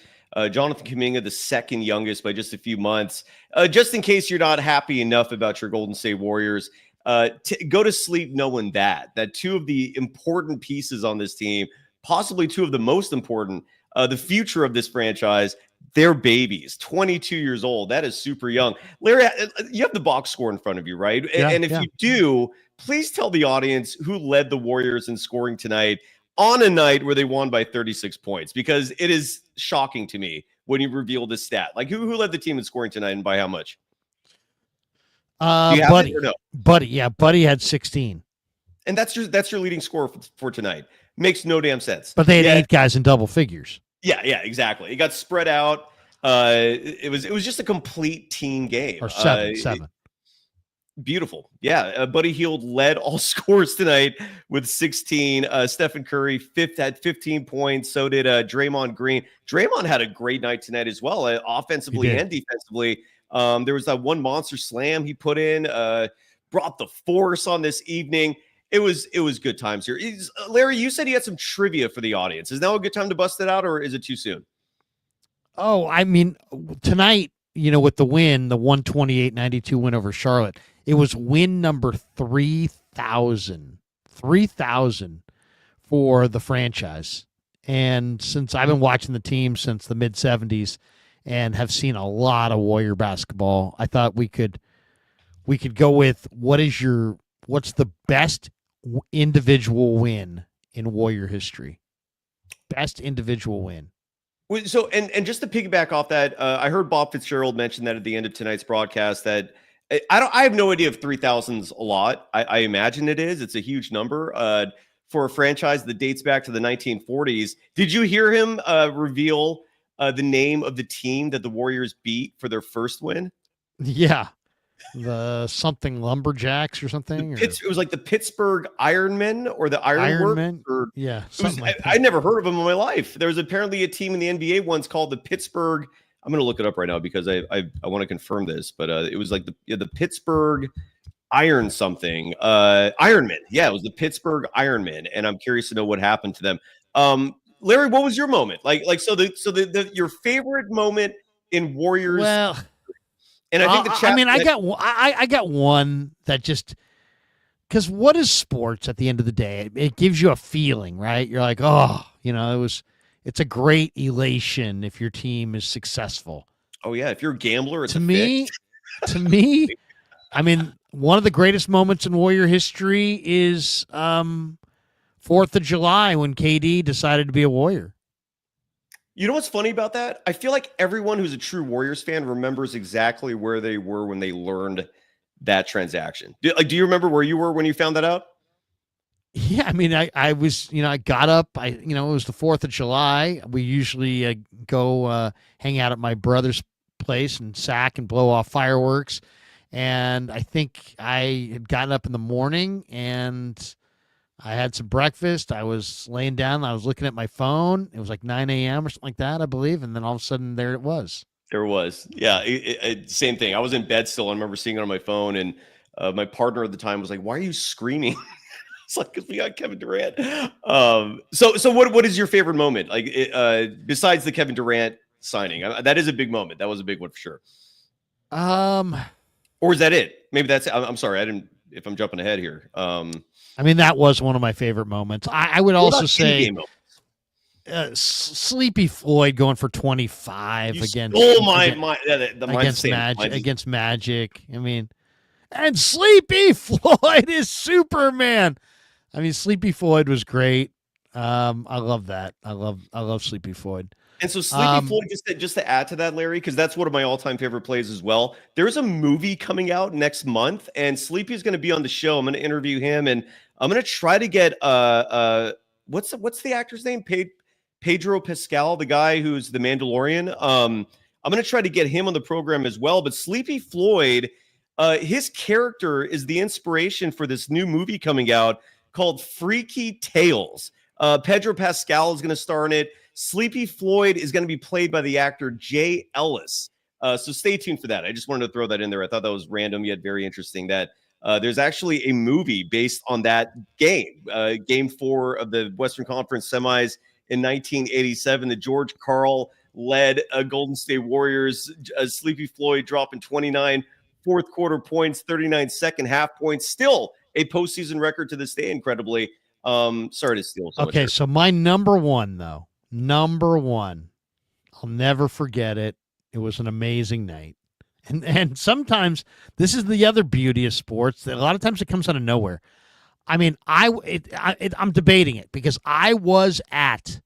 Jonathan Kuminga, the second youngest by just a few months. Just in case you're not happy enough about your Golden State Warriors, go to sleep knowing that two of the important pieces on this team, possibly two of the most important, the future of this franchise, they're babies, 22 years old. That is super young. Larry, you have the box score in front of you, right? And if you do, please tell the audience who led the Warriors in scoring tonight on a night where they won by 36 points, because it is shocking to me when you reveal this stat. Like, who led the team in scoring tonight and by how much? Buddy. Buddy had 16. And that's your leading score for tonight. Makes no damn sense. But they had 8 guys in double figures. Yeah, exactly. It got spread out. It was just a complete team game. Or seven. Beautiful. Yeah, Buddy Hield led all scores tonight with 16. Stephen Curry had 15 points. So did Draymond Green. Draymond had a great night tonight as well, offensively and defensively. There was that one monster slam he put in, brought the force on this evening. It was good times here. Larry, you said he had some trivia for the audience. Is now a good time to bust it out, or is it too soon? Oh, I mean, tonight, with the win, the 128-92 win over Charlotte, it was win number 3,000 for the franchise. And since I've been watching the team since the mid-'70s and have seen a lot of Warrior basketball, I thought we could go with what's the best individual win in Warrior history? Best individual win. So, and just to piggyback off that, I heard Bob Fitzgerald mention that at the end of tonight's broadcast that I have no idea if 3,000's a lot. I imagine it is. It's a huge number for a franchise that dates back to the 1940s. Did you hear him reveal the name of the team that the Warriors beat for their first win? Yeah. The something Lumberjacks or something? It was like the Pittsburgh Ironmen or the Ironmen. Yeah. I never heard of them in my life. There was apparently a team in the NBA once called the Pittsburgh. I'm going to look it up right now because I want to confirm this, but it was like the Pittsburgh Iron something. Ironmen. Yeah, it was the Pittsburgh Ironmen, and I'm curious to know what happened to them. Larry, what was your moment? So your favorite moment in Warriors? Well, and I think the chat. I got one that just, because what is sports at the end of the day? It gives you a feeling, right? You're like, it's a great elation if your team is successful. Oh yeah, if you're a gambler, to me, I mean, one of the greatest moments in Warrior history is 4th of July when KD decided to be a Warrior. You know what's funny about that? I feel like everyone who's a true Warriors fan remembers exactly where they were when they learned that transaction. Do you remember where you were when you found that out? Yeah, I mean, I was, I got up, it was the 4th of July. We usually go hang out at my brother's place and sack and blow off fireworks. And I think I had gotten up in the morning and I had some breakfast. I was laying down. I was looking at my phone. It was like 9 a.m. or something like that, I believe. And then all of a sudden, there it was. There was. Yeah, same thing. I was in bed still. I remember seeing it on my phone, and my partner at the time was like, "Why are you screaming?" It's like, because we got Kevin Durant. So what is your favorite moment? Like, besides the Kevin Durant signing, that is a big moment. That was a big one for sure. Or is that it? Maybe that's. I'm sorry. I didn't. If I'm jumping ahead here. I mean, that was one of my favorite moments. I would also say Sleepy Floyd going for 25 against against Magic. I mean, and Sleepy Floyd is Superman. I mean, Sleepy Floyd was great. I love that. I love Sleepy Floyd. And so Sleepy Floyd, just to add to that, Larry, because that's one of my all-time favorite plays as well. There's a movie coming out next month, and Sleepy is going to be on the show. I'm going to interview him, and I'm going to try to get what's the actor's name? Pedro Pascal, the guy who's the Mandalorian. I'm going to try to get him on the program as well. But Sleepy Floyd, his character is the inspiration for this new movie coming out called Freaky Tales. Pedro Pascal is going to star in it. Sleepy Floyd is going to be played by the actor Jay Ellis. So stay tuned for that. I just wanted to throw that in there. I thought that was random yet very interesting that there's actually a movie based on that game, Game 4 of the Western Conference semis in 1987. The George Karl-led Golden State Warriors. Sleepy Floyd dropping 29 fourth quarter points, 39 second half points. Still a postseason record to this day, incredibly. Sorry to steal so much. Okay, so my number one, I'll never forget it. It was an amazing night. And sometimes this is the other beauty of sports. That a lot of times it comes out of nowhere. I mean, I'm debating it because I was at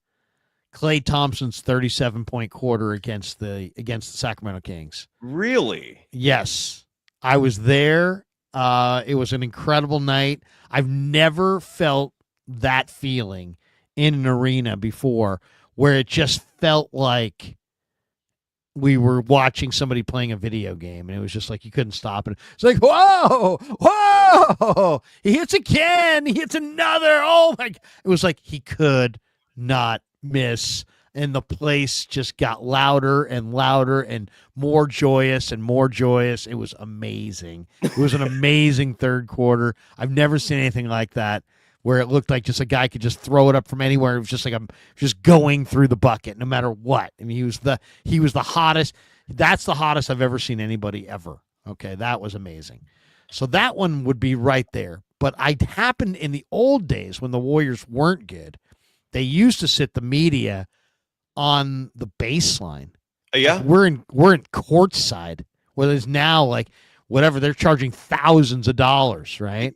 Klay Thompson's 37-point quarter against the Sacramento Kings. Really? Yes, I was there. It was an incredible night. I've never felt that feeling in an arena before, where it just felt like we were watching somebody playing a video game, and it was just like you couldn't stop it. It's like, whoa, he hits again, he hits another. Oh my! It was like he could not miss, and the place just got louder and louder and more joyous and more joyous. It was amazing. It was an amazing third quarter. I've never seen anything like that, where it looked like just a guy could just throw it up from anywhere. It was just like I'm just going through the bucket no matter what. I mean, he was the hottest. That's the hottest I've ever seen anybody ever. Okay, that was amazing. So that one would be right there. But I happened in the old days when the Warriors weren't good, they used to sit the media on the baseline. Yeah, like we're in courtside, where there's now like whatever they're charging thousands of dollars, right?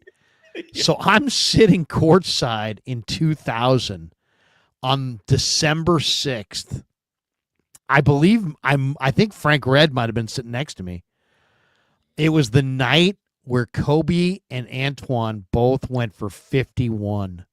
Yeah. So I'm sitting courtside in 2000 on December 6th. I think Frank Red might have been sitting next to me. It was the night where Kobe and Antoine both went for 51.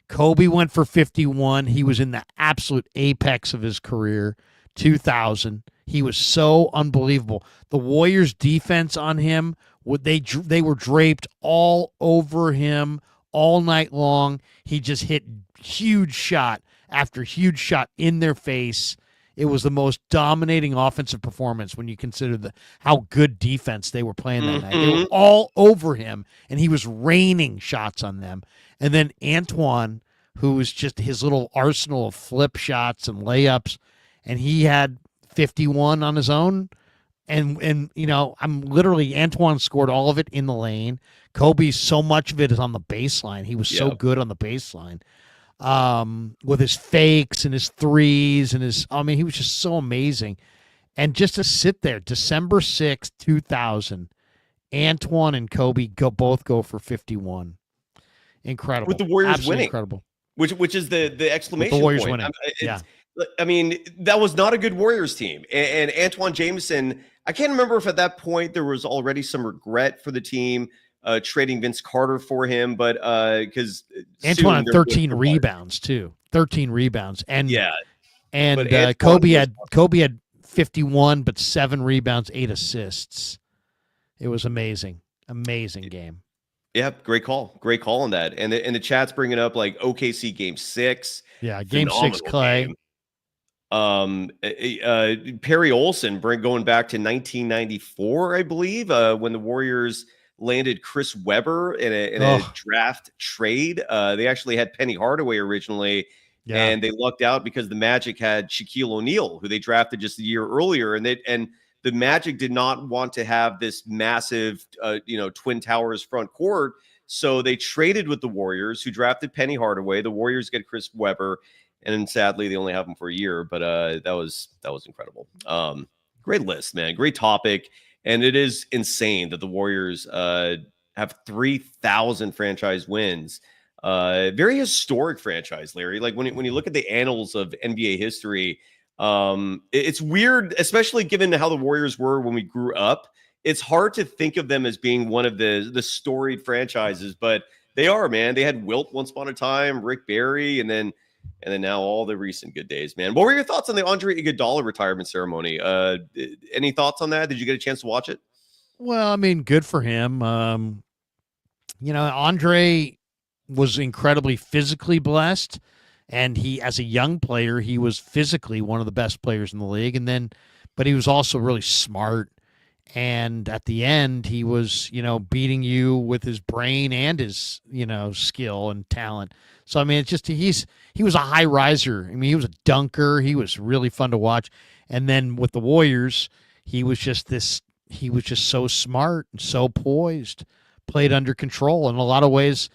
Kobe went for 51. He was in the absolute apex of his career. 2000. He was so unbelievable. The Warriors' defense on him, they were draped all over him all night long. He just hit huge shot after huge shot in their face. It was the most dominating offensive performance when you consider how good defense they were playing that night. They were all over him, and he was raining shots on them. And then Antoine, who was just his little arsenal of flip shots and layups, and he had 51 on his own. And you know, Antoine scored all of it in the lane. Kobe, so much of it is on the baseline. He was so good on the baseline. With his fakes and his threes and he was just so amazing. And just to sit there, December 6th, 2000, Antoine and Kobe both go for 51. Incredible. With the Warriors Absolutely winning. Incredible. Which is the exclamation the Warriors point. Winning. I mean, that was not a good Warriors team. And Antoine Jameson, I can't remember if at that point there was already some regret for the team trading Vince Carter for him, but because Antoine had 13 rebounds too. 13 rebounds. And Kobe had 51, but 7 rebounds, 8 assists. It was amazing. Amazing game. Yeah, great call on that. And the chat's bringing up like OKC Game 6. Yeah, Game 6 Klay. Perry Olsen, going back to 1994, I believe, when the Warriors landed Chris Webber in a draft trade. They actually had Penny Hardaway originally, and they lucked out because the Magic had Shaquille O'Neal, who they drafted just a year earlier, and the Magic did not want to have this massive, Twin Towers front court, so they traded with the Warriors, who drafted Penny Hardaway. The Warriors get Chris Webber. And sadly, they only have him for a year, but that was incredible. Great list, man. Great topic. And it is insane that the Warriors have 3,000 franchise wins. Very historic franchise, Larry. Like when you look at the annals of NBA history, it's weird, especially given how the Warriors were when we grew up. It's hard to think of them as being one of the storied franchises, but they are, man. They had Wilt once upon a time, Rick Barry, and then now all the recent good days, man. What were your thoughts on the Andre Iguodala retirement ceremony? Any thoughts on that? Did you get a chance to watch it? Well, I mean, good for him. Andre was incredibly physically blessed, and he, as a young player, he was physically one of the best players in the league. But he was also really smart. And at the end, he was, beating you with his brain and his, skill and talent. So, I mean, it's just he was a high riser. I mean, he was a dunker. He was really fun to watch. And then with the Warriors, he was just so smart and so poised, played under control in a lot of ways,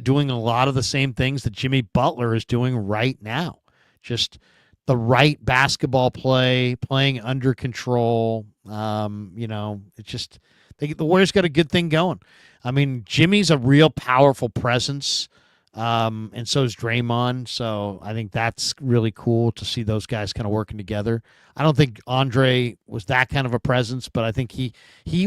doing a lot of the same things that Jimmy Butler is doing right now. Just the right basketball playing under control. It's just the Warriors got a good thing going. I mean, Jimmy's a real powerful presence. And so is Draymond. So I think that's really cool to see those guys kind of working together. I don't think Andre was that kind of a presence, but I think he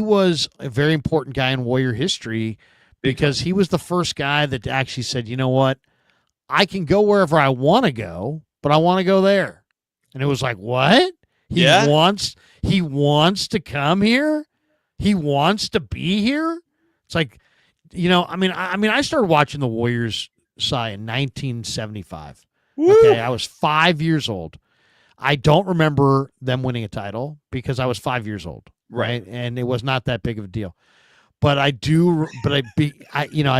was a very important guy in Warrior history because he was the first guy that actually said, you know what, I can go wherever I want to go, but I want to go there. And it was like, what? He wants to come here? He wants to be here? It's like, I started watching the Warriors in 1975. Woo! Okay, I was 5 years old. I don't remember them winning a title because I was 5 years old, right? And it was not that big of a deal. But I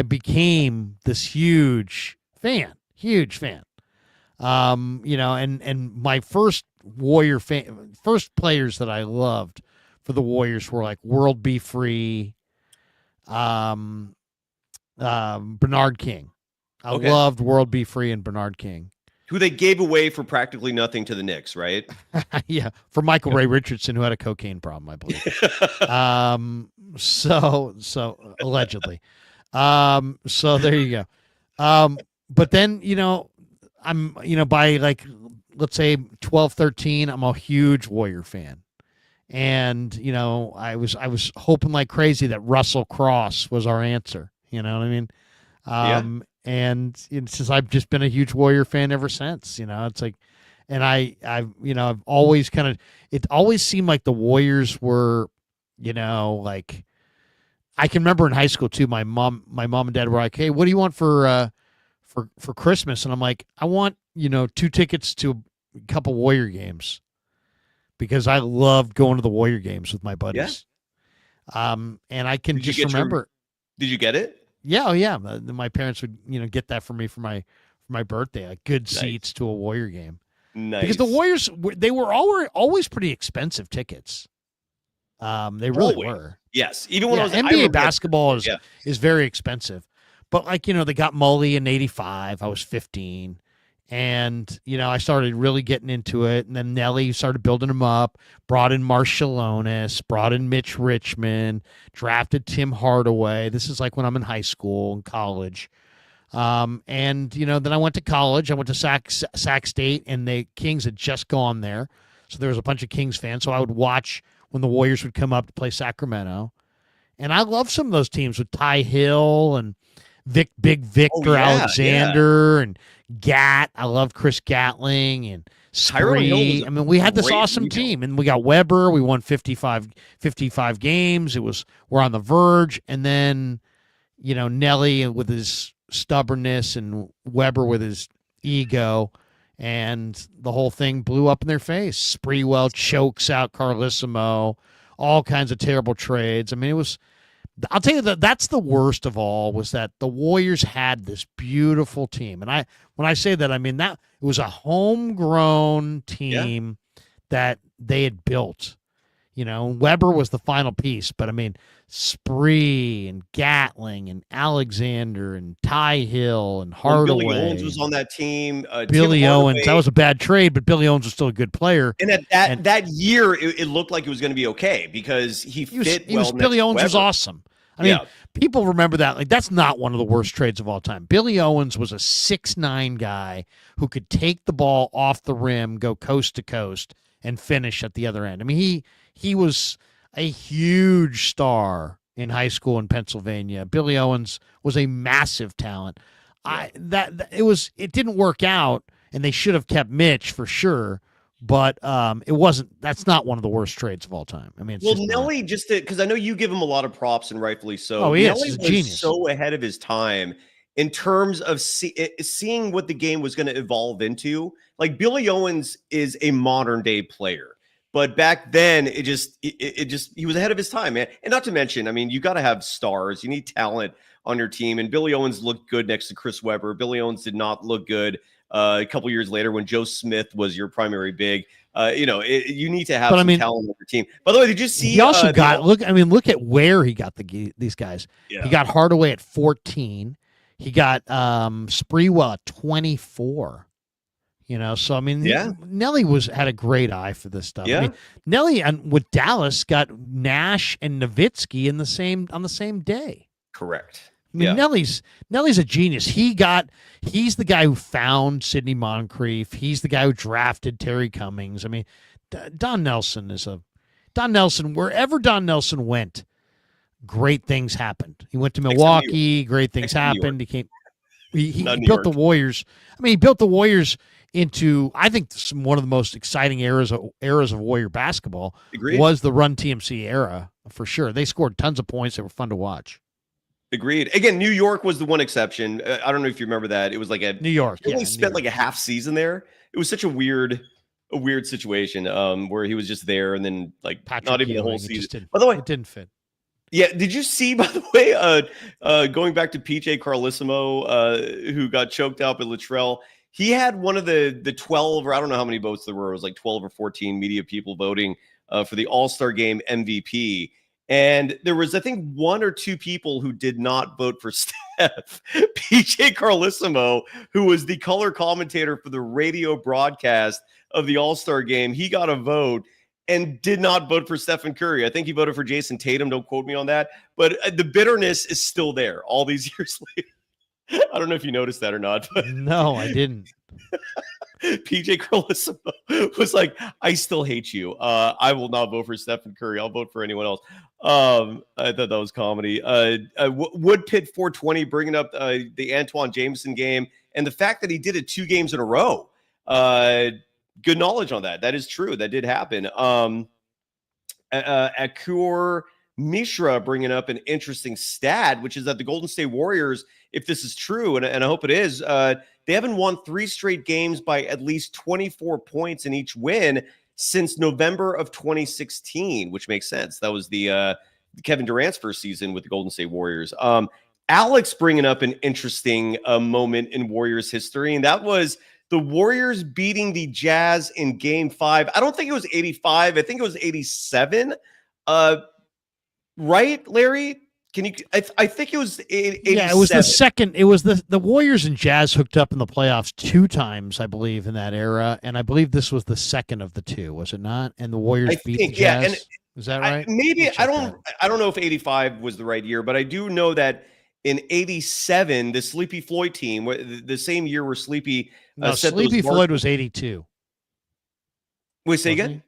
became this huge fan. And my first Warrior first players that I loved for the Warriors were like World Be Free, Bernard King. I loved World Be Free and Bernard King, who they gave away for practically nothing to the Knicks, right? Yeah, for Michael Ray Richardson, who had a cocaine problem, I believe. So allegedly. So there you go. But then I'm by like, let's say 12, 13, I'm a huge Warrior fan. And, I was hoping like crazy that Russell Cross was our answer. You know what I mean? And since I've just been a huge Warrior fan ever since, it's like, and I've always it always seemed like the Warriors were, like, I can remember in high school too, my mom and dad were like, hey, what do you want for Christmas? And I'm like, I want, 2 tickets to a couple Warrior games because I loved going to the Warrior games with my buddies. Yeah. And I can just remember. Did you get it? Yeah. Oh yeah. My parents would, get that for me for my birthday, like good seats to a Warrior game. Nice. Because the Warriors, they were always pretty expensive tickets. They really were. Yes. Even when I was NBA basketball is very expensive. But like, they got Mully in 85. I was 15. And, I started really getting into it. And then Nelly started building them up, brought in Marshallonis, brought in Mitch Richmond, drafted Tim Hardaway. This is like when I'm in high school and college. And, then I went to college. I went to Sac State, and the Kings had just gone there. So there was a bunch of Kings fans. So I would watch when the Warriors would come up to play Sacramento. And I love some of those teams with Ty Hill and Big Victor Alexander and Gat. I loved Chris Gatling and Spree. I mean, we had this awesome team, and we got Weber. We won 55 games. We're on the verge. And then, Nelly with his stubbornness and Weber with his ego, and the whole thing blew up in their face. Sprewell chokes out Carlissimo, all kinds of terrible trades. I mean, it was. I'll tell you that's the worst of all was that the Warriors had this beautiful team, and when I say that I mean that it was a homegrown team that they had built. You know, Weber was the final piece, but I mean, Spree and Gatling and Alexander and Ty Hill and Hardaway. Billy Owens was on that team. Billy Owens, that was a bad trade, but Billy Owens was still a good player. And that year, it looked like it was going to be okay because he fit well. Billy Owens was awesome. I mean, people remember that. Like, that's not one of the worst trades of all time. Billy Owens was a 6'9" guy who could take the ball off the rim, go coast to coast, and finish at the other end. I mean, he was a huge star in high school in Pennsylvania. Billy Owens was a massive talent. It didn't work out, and they should have kept Mitch for sure. But it wasn't. That's not one of the worst trades of all time. I mean, Nelly, because I know you give him a lot of props, and rightfully so. Oh, Nelly He's a was genius. So ahead of his time in terms of seeing what the game was going to evolve into. Like, Billy Owens is a modern day player. But back then, he was ahead of his time, man. And not to mention, I mean, you got to have stars. You need talent on your team. And Billy Owens looked good next to Chris Webber. Billy Owens did not look good a couple years later when Joe Smith was your primary big. You need to have some talent on your team. By the way, did you see? He also look at where he got these guys. Yeah. He got Hardaway at 14. He got Sprewell at 24. You know, so I mean, Nelly had a great eye for this stuff. Yeah. I mean, Nelly with Dallas got Nash and Nowitzki on the same day. Correct. I mean, Nelly's a genius. He's the guy who found Sidney Moncrief. He's the guy who drafted Terry Cummings. I mean, Don Nelson, wherever Don Nelson went, great things happened. He went to Milwaukee, great things happened. He built the Warriors. I mean, he built the Warriors into, I think, one of the most exciting eras of Warrior basketball. Agreed. Was the Run TMC era, for sure. They scored tons of points. They were fun to watch. Agreed. Again, New York was the one exception. I don't know if you remember that. It was like New York. He only spent like a half season there. It was such a weird situation where he was just there and then like Patrick not even the whole season. By the way, it didn't fit. Yeah. Did you see, by the way, going back to PJ Carlissimo, who got choked out by Latrell? He had one of the 12, or I don't know how many votes there were. It was like 12 or 14 media people voting for the All-Star Game MVP. And there was, I think, one or two people who did not vote for Steph. PJ Carlissimo, who was the color commentator for the radio broadcast of the All-Star Game, he got a vote and did not vote for Stephen Curry. I think he voted for Jason Tatum. Don't quote me on that. But the bitterness is still there all these years later. I don't know if you noticed that or not. But no, I didn't. PJ Carlissimo was like, I still hate you. I will not vote for Stephen Curry. I'll vote for anyone else. I thought that was comedy. Woodpit 420 bringing up the Antoine Jameson game and the fact that he did it 2 games in a row. Good knowledge on that. That is true. That did happen. Akur Mishra bringing up an interesting stat, which is that the Golden State Warriors, if this is true, and I hope it is, they haven't won 3 straight games by at least 24 points in each win since November of 2016, which makes sense. That was the Kevin Durant's first season with the Golden State Warriors. Alex bringing up an interesting moment in Warriors history, and that was the Warriors beating the Jazz in Game 5. I don't think it was 85. I think it was 87. Right, Larry? Can you? I think it was 87. Yeah, it was the second. It was the Warriors and Jazz hooked up in the playoffs 2 times, I believe, in that era, and I believe this was the second of the 2, was it not? And the Warriors beat the Jazz. Yeah, and is that right? I don't know if 85 was the right year, but I do know that in 87, the Sleepy Floyd team, the same year where Sleepy Sleepy Floyd was 82. Wait, say again?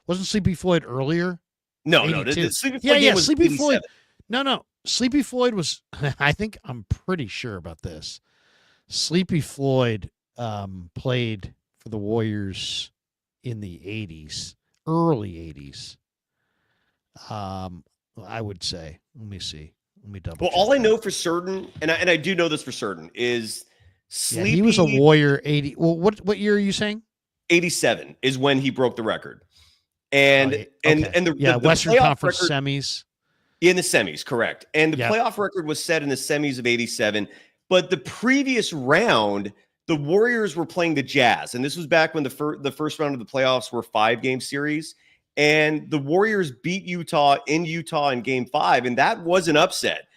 Wasn't Sleepy Floyd earlier? No, the Sleepy Floyd was Sleepy 87. Floyd. No. Sleepy Floyd was, I'm pretty sure about this. Sleepy Floyd played for the Warriors in the 80s, early 80s. I would say. Let me see. Let me double check. All I know for certain, and I do know this for certain, is Yeah, he was a Warrior 80. Well, what year are you saying? 87 is when he broke the record. And the Western Conference record, semis. in the semis, correct. And the Yep. playoff record was set in the semis of 87. But the previous round, the Warriors were playing the Jazz. And this was back when the first round of the playoffs were 5-game series. And the Warriors beat Utah in Game 5. And that was an upset.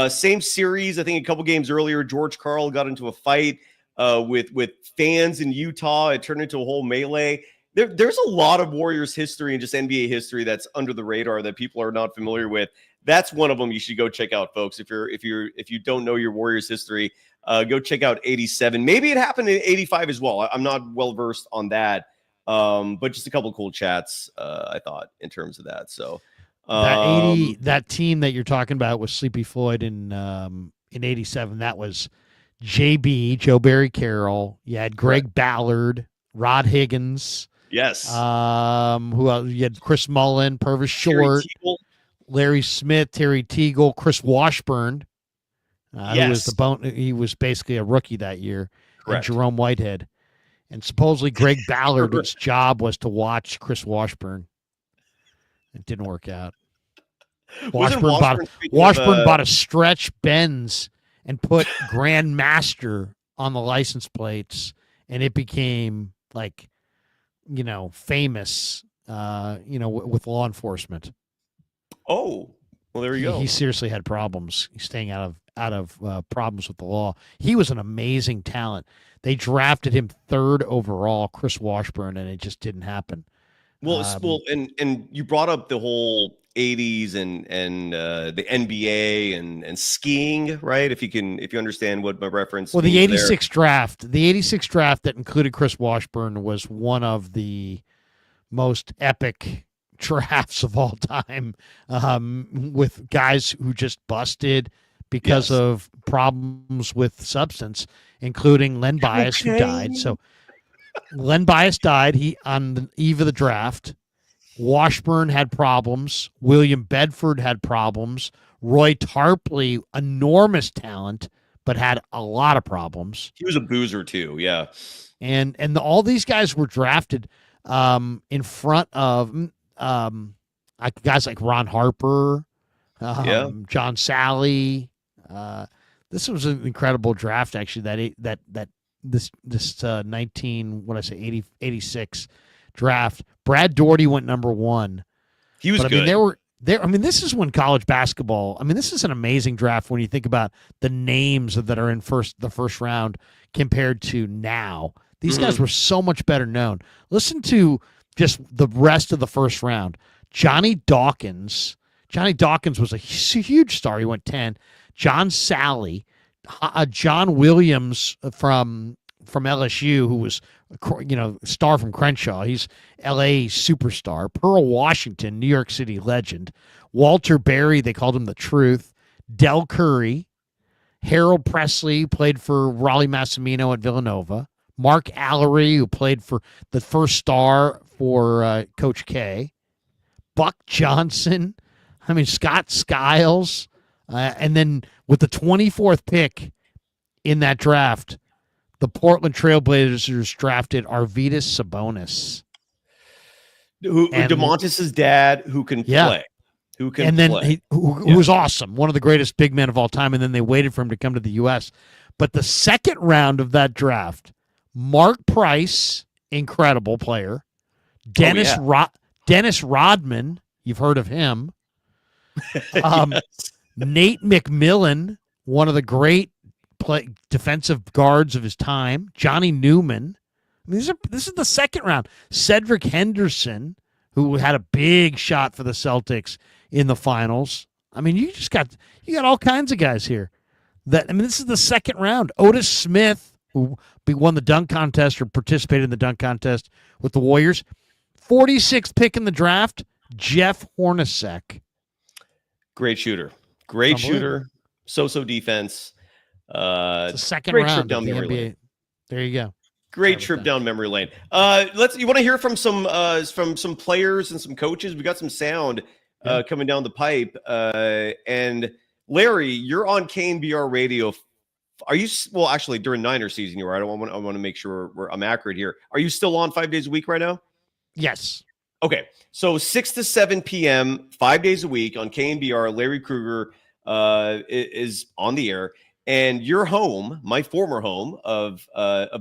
Same series, I think a couple games earlier, George Karl got into a fight with fans in Utah. It turned into a whole melee. There's a lot of Warriors history and just NBA history that's under the radar that people are not familiar with. That's one of them you should go check out, folks. If you don't know your Warriors history, go check out 87. Maybe it happened in 85 as well. I'm not well versed on that, but just a couple of cool chats. I thought in terms of that. So that team that you're talking about with Sleepy Floyd in 87. That was JB, Joe Barry Carroll. You had Greg Ballard, Rod Higgins. Yes. Who else? You had Chris Mullen, Purvis Short, Larry Smith, Terry Teagle, Chris Washburn. Who was he was basically a rookie that year. Correct. And Jerome Whitehead. And supposedly Greg Ballard's job was to watch Chris Washburn. It didn't work out. Washburn bought a stretch Benz and put Grandmaster on the license plates, and it became famous, with law enforcement. Oh, well, there you go. He seriously had problems. He's staying out of problems with the law. He was an amazing talent. They drafted him 3rd overall, Chris Washburn, and it just didn't happen. Well, and you brought up the whole 80s and the NBA and skiing, right? If you understand what my reference. Well, the 86 draft that included Chris Washburn was one of the most epic drafts of all time, with guys who just busted because of problems with substance, including Len Bias, who died. So Len Bias died. He on the eve of the draft. Washburn had problems. William Bedford had problems. Roy Tarpley, enormous talent, but had a lot of problems. He was a boozer too, yeah. And all these guys were drafted in front of guys like Ron Harper, John Sally. This was an incredible draft, actually. This 86 draft. Brad Daugherty went number 1. He was good. This is when college basketball. This is an amazing draft when you think about the names that are in the first round compared to now. These guys were so much better known. Listen to just the rest of the first round. Johnny Dawkins. Johnny Dawkins was a huge star. He went 10. John Sally, John Williams from LSU, who was star from Crenshaw. He's LA superstar. Pearl Washington, New York City legend. Walter Berry, they called him the Truth. Del Curry. Harold Presley played for Raleigh Massimino at Villanova. Mark Allery, who played for the first star for Coach K. Buck Johnson. Scott Skiles. And then with the 24th pick in that draft, the Portland Trailblazers drafted Arvydas Sabonis. Who DeMontis' dad, who can play. Who can play. Who was awesome. One of the greatest big men of all time. And then they waited for him to come to the U.S. But the second round of that draft, Mark Price, incredible player. Dennis Rodman, you've heard of him. Nate McMillan, one of the great defensive guards of his time. Johnny Newman. This is the second round. Cedric Henderson, who had a big shot for the Celtics in the finals. You got all kinds of guys here. This is the second round. Otis Smith, who won the dunk contest or participated in the dunk contest with the Warriors. 46th pick in the draft, Jeff Hornacek. Great shooter. So defense. It's the second round of the NBA. Lane. There you go. Great trip down memory lane. You want to hear from some players and some coaches? We got some sound coming down the pipe. And Larry, you're on KNBR Radio Are you well? Actually, during Niner season, you were. I want to make sure I'm accurate here. Are you still on 5 days a week right now? Yes. Okay, so 6 to 7 p.m., 5 days a week on KNBR. Larry Krueger is on the air, and your home, my former home of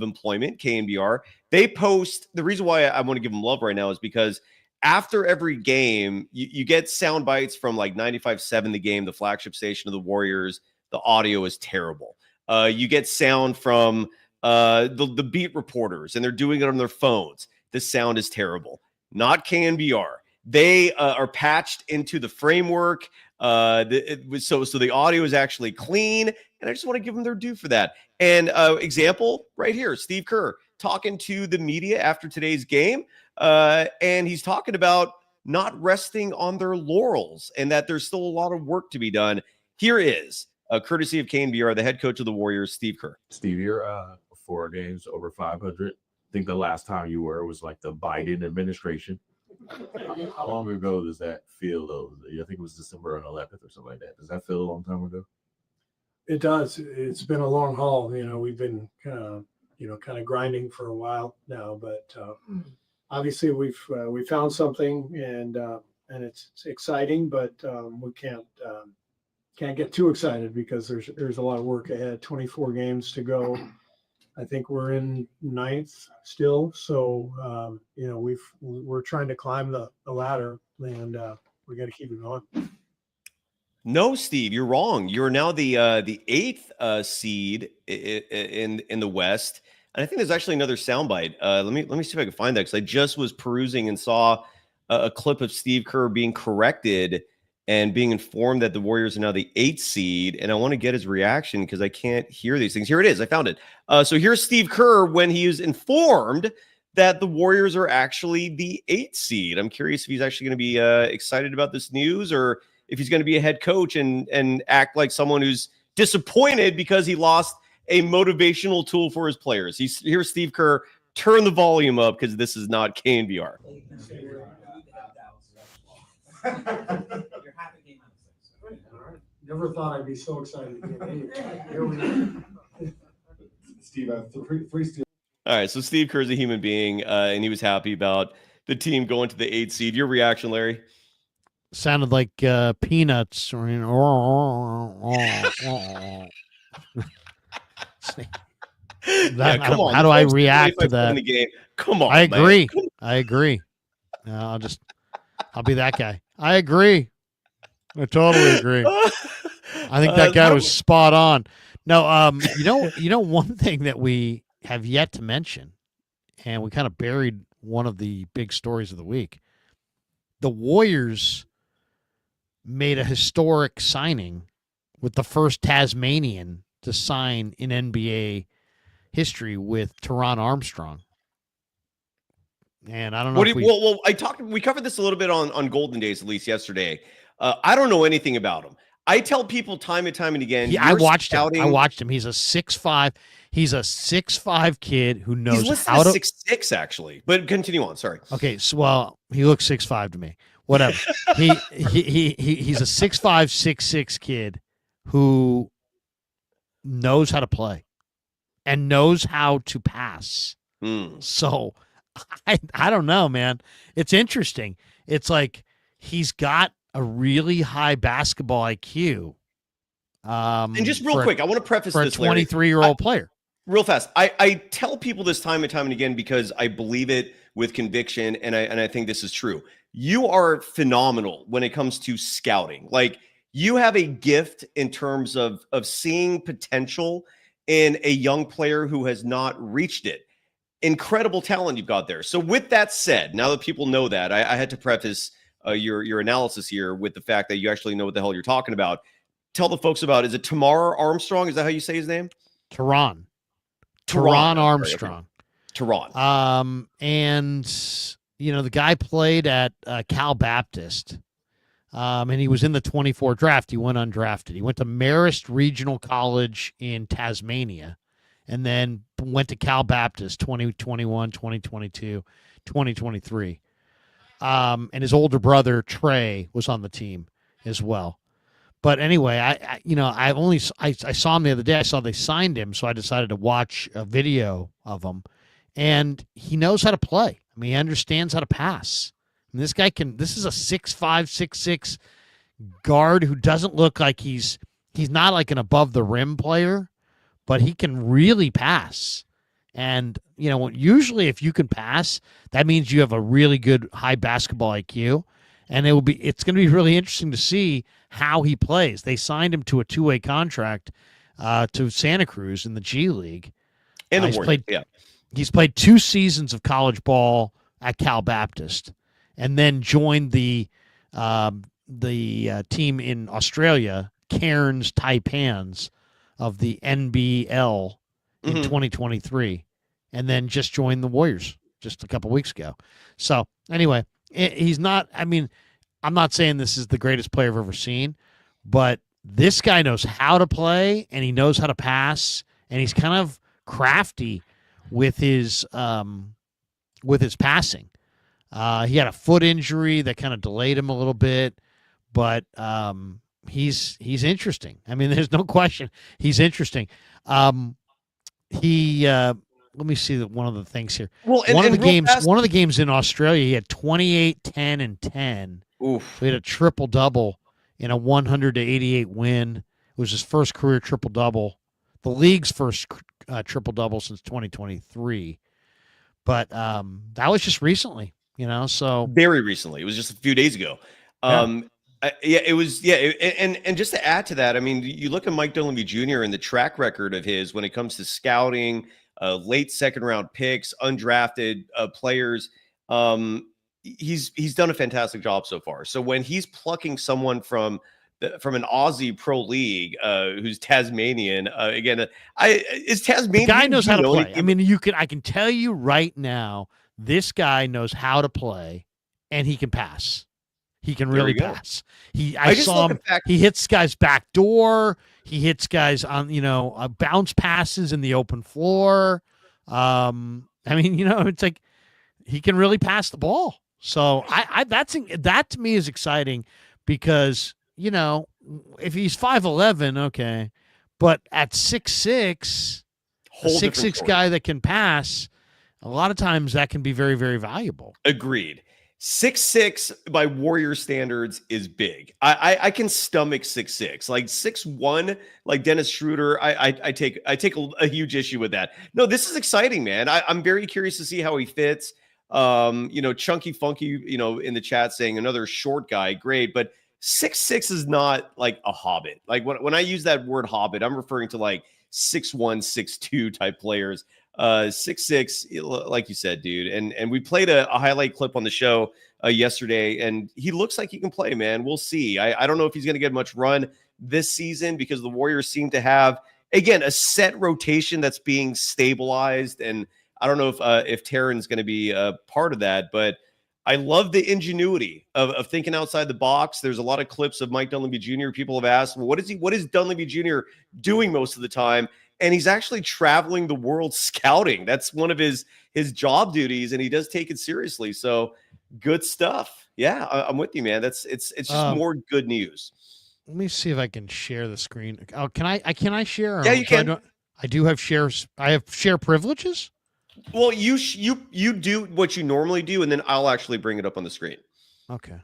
employment, KNBR. They post. The reason why I want to give them love right now is because after every game, you get sound bites from like 95.7 The Game, the flagship station of the Warriors. The audio is terrible. You get sound from the beat reporters, and they're doing it on their phones. The sound is terrible. Not KNBR. They are patched into the framework. So the audio is actually clean, and I just want to give them their due for that. And example right here, Steve Kerr talking to the media after today's game, and he's talking about not resting on their laurels and that there's still a lot of work to be done. Here is, courtesy of KNBR, the head coach of the Warriors, Steve Kerr. Steve, you're 4 games over 500. I think the last time you were was like the Biden administration. How long ago does that feel, though? I think it was December 11th or something like that. Does that feel a long time ago? It does. It's been a long haul. We've been kind of grinding for a while now, but obviously we found something, and it's exciting, but we can't get too excited because there's a lot of work ahead. 24 games to go. I think we're in 9th still, so we're trying to climb the ladder, and we got to keep it going. No, Steve, you're wrong. You're now the 8th seed in the West, and I think there's actually another soundbite. Let me see if I can find that, because I just was perusing and saw a clip of Steve Kerr being corrected and being informed that the Warriors are now the 8th seed. And I want to get his reaction because I can't hear these things. Here it is. I found it. So here's Steve Kerr when he was informed that the Warriors are actually the 8th seed. I'm curious if he's actually going to be excited about this news, or if he's going to be a head coach and act like someone who's disappointed because he lost a motivational tool for his players. Here's Steve Kerr. Turn the volume up because this is not KNBR. Never thought I'd be so excited. Here we are. Steve, I have three steals. All right, so Steve Kerr is a human being, and he was happy about the team going to the 8th seed. Your reaction, Larry? Sounded like peanuts. Come on, how do I react to that? In the game. Come on, I agree. Man. I agree. I'll be that guy. I agree. I totally agree. I think that guy was spot on. No, one thing that we have yet to mention, and we kind of buried one of the big stories of the week. The Warriors made a historic signing with the first Tasmanian to sign in NBA history with Teron Armstrong. And I don't know. We covered this a little bit on Golden Days, at least yesterday. I don't know anything about him. I tell people time and time and again. I watched him. He's a 6'5". He's a 6'5" kid who knows he's listed how to 6'6" actually. But continue on. Sorry. Okay, so he looks 6'5" to me. Whatever. He's a 6'5", 6'6" kid who knows how to play and knows how to pass. So I don't know, man. It's interesting. It's like he's got a really high basketball IQ. And just real quick, I want to preface for this, a 23-year-old player. Real fast. I tell people this time and time and again because I believe it with conviction, and I think this is true. You are phenomenal when it comes to scouting. Like, you have a gift in terms of seeing potential in a young player who has not reached it. Incredible talent you've got there. So with that said, now that people know that, I had to preface your analysis here with the fact that you actually know what the hell you're talking about. Tell the folks about, is it Tamar Armstrong? Is that how you say his name? Teron Armstrong. Teron. And the guy played at Cal Baptist, and he was in the 24 draft. He went undrafted. He went to Marist Regional College in Tasmania, and then went to Cal Baptist 2021, 2022, 2023. And his older brother, Trey, was on the team as well. But anyway, I saw him the other day. I saw they signed him, so I decided to watch a video of him, and he knows how to play. I mean, he understands how to pass. And this guy this is a 6'5", 6'6" guard who doesn't look like he's not like an above the rim player, but he can really pass. And, usually if you can pass, that means you have a really good high basketball IQ. And it's going to be really interesting to see how he plays. They signed him to a 2-way contract to Santa Cruz in the G League. And the Warriors, He's played 2 seasons of college ball at Cal Baptist, and then joined the team in Australia, Cairns Taipans, of the NBL in 2023, and then just joined the Warriors just a couple weeks ago. So anyway, he's not. I mean, I'm not saying this is the greatest player I've ever seen, but this guy knows how to play, and he knows how to pass, and he's kind of crafty with his passing. He had a foot injury that kind of delayed him a little bit, but he's interesting. I mean, there's no question he's interesting. Let me see one of the things here. Well, one of the games in Australia, he had 28, 10, and 10. Oof. So he had a triple double in a 100-88 win. It was his first career triple double, the league's first triple double since 2023. But that was just recently, So very recently. It was just a few days ago. It was. And just to add to that, I mean, you look at Mike Dunleavy Jr. and the track record of his when it comes to scouting, late second round picks, undrafted players. He's done a fantastic job so far. So when he's plucking someone from an Aussie pro league who's Tasmanian, is Tasmanian. The guy knows how to play. I mean, I can tell you right now, this guy knows how to play, and he can pass. He can really pass. I saw him. He hits guys back door. He hits guys on, bounce passes in the open floor. I mean, it's like he can really pass the ball. So that to me is exciting because, if he's 5'11", okay, but at 6'6", a 6'6" guy that can pass, a lot of times that can be very, very valuable. Agreed. 6'6" by Warrior standards is big. I can stomach 6'6", like 6'1", like Dennis Schroeder. I take a huge issue with that. No, this is exciting, man. I'm very curious to see how he fits. Chunky Funky, in the chat saying another short guy, great, but 6'6" is not like a hobbit. Like when I use that word hobbit, I'm referring to like 6'1", 6'2" type players. 6'6", like you said, dude. And we played a highlight clip on the show yesterday, and he looks like he can play, man. We'll see. I don't know if he's going to get much run this season because the Warriors seem to have, again, a set rotation that's being stabilized. And I don't know if Taryn's going to be a part of that, but I love the ingenuity of thinking outside the box. There's a lot of clips of Mike Dunleavy Jr. People have asked, well, what is Dunleavy Jr. doing most of the time? And he's actually traveling the world scouting. That's one of his job duties, and he does take it seriously. So good stuff. Yeah, I'm with you, man. It's just more good news. Let me see if I can share the screen. Oh, can I share? Yeah, you can. I do have shares. I have share privileges. Well, you do what you normally do, and then I'll actually bring it up on the screen. Okay.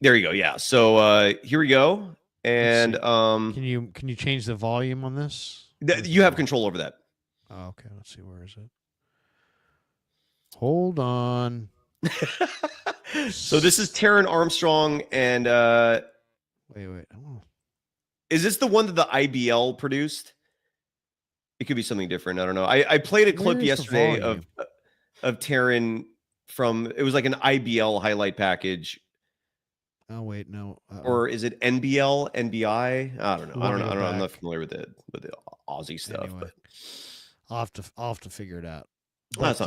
There you go. Yeah. So here we go. And can you change the volume on this? You have control over that. Oh, okay. Let's see. Where is it? Hold on. So this is Taron Armstrong and wait. Is this the one that the IBL produced? It could be something different. I don't know. I played a clip yesterday of Taron from, it was like an IBL highlight package. Oh wait, no. Or is it NBL, NBI? I don't know. I'm not familiar with the Aussie stuff, anyway, but I'll have to figure it out. But,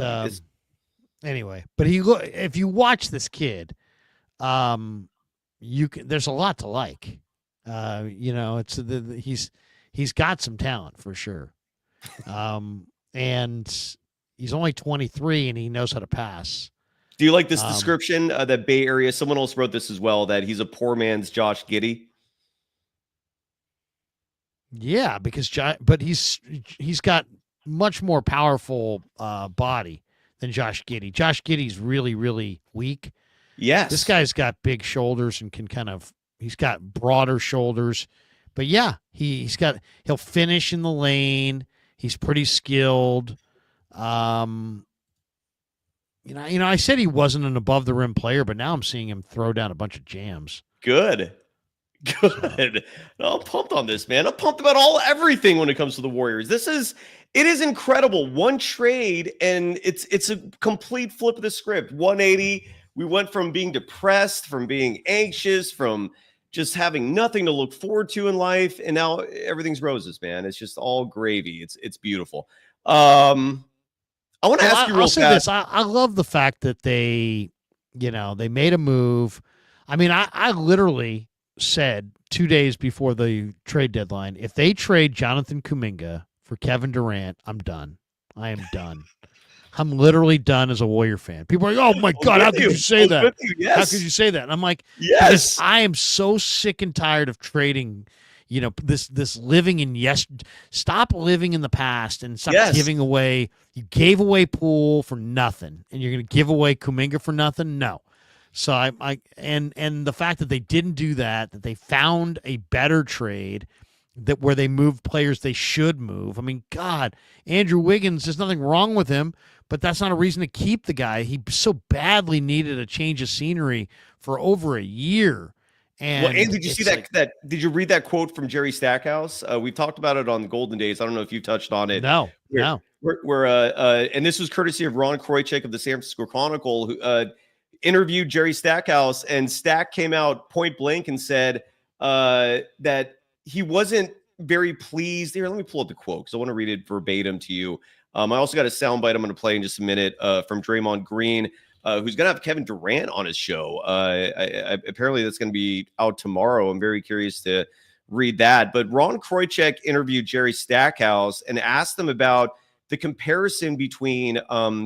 anyway, but if you watch this kid, there's a lot to like. He's got some talent for sure. And he's only 23 and he knows how to pass. Do you like this description that Bay Area? Someone else wrote this as well, that he's a poor man's Josh Giddey. Yeah, because but he's got much more powerful body than Josh Giddey. Josh Giddey's really, really weak. Yes. This guy's got big shoulders and can he's got broader shoulders. But yeah, he'll finish in the lane. He's pretty skilled. I said he wasn't an above the rim player, but now I'm seeing him throw down a bunch of jams. Good. I'm pumped on this, man. I'm pumped about everything when it comes to the Warriors. It is incredible. One trade, and it's a complete flip of the script. 180. We went from being depressed, from being anxious, from just having nothing to look forward to in life, and now everything's roses, man. It's just all gravy. It's beautiful. I want to ask you real I'll say fast. this. I love the fact that they made a move. I mean, I literally said 2 days before the trade deadline, if they trade Jonathan Kuminga for Kevin Durant, I'm done. I am done. I'm literally done as a Warrior fan. People are like, oh my God, how could you say that? Yes. How could you say that? And I'm like, yes. I am so sick and tired of trading, this living in stop living in the past and stop giving away. You gave away Poole for nothing, and you're going to give away Kuminga for nothing? No. So and the fact that they didn't do that they found a better trade where they moved players they should move. I mean, God, Andrew Wiggins, there's nothing wrong with him, but that's not a reason to keep the guy. He so badly needed a change of scenery for over a year. And did you see that? Did you read that quote from Jerry Stackhouse? We've talked about it on the Golden Days. I don't know if you touched on it. No. And this was courtesy of Ron Kroichek of the San Francisco Chronicle, who interviewed Jerry Stackhouse, and Stack came out point blank and said that he wasn't very pleased. Here, let me pull up the quote because I want to read it verbatim to you. I also got a soundbite I'm going to play in just a minute from Draymond Green, who's going to have Kevin Durant on his show. Apparently, that's going to be out tomorrow. I'm very curious to read that. But Ron Kroichek interviewed Jerry Stackhouse and asked him about the comparison between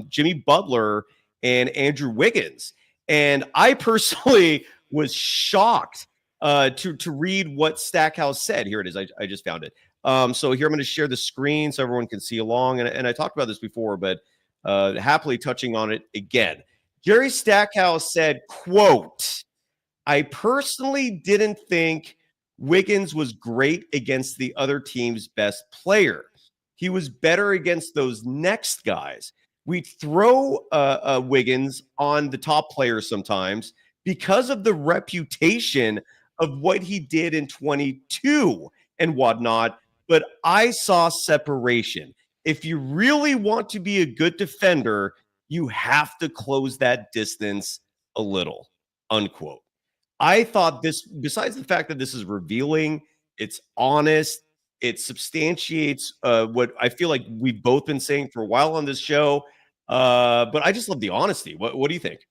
Jimmy Butler and Andrew Wiggins. And I personally was shocked to read what Stackhouse said. Here it is. I just found it. So here I'm going to share the screen so everyone can see along. And I talked about this before, but happily touching on it again. Jerry Stackhouse said, quote, I personally didn't think Wiggins was great against the other team's best player. He was better against those next guys. We'd throw Wiggins on the top players sometimes because of the reputation of what he did in 22 and whatnot. But I saw separation. If you really want to be a good defender, you have to close that distance a little, unquote. I thought this, besides the fact that this is revealing, it's honest, it substantiates what I feel like we've both been saying for a while on this show. But I just love the honesty. What do you think?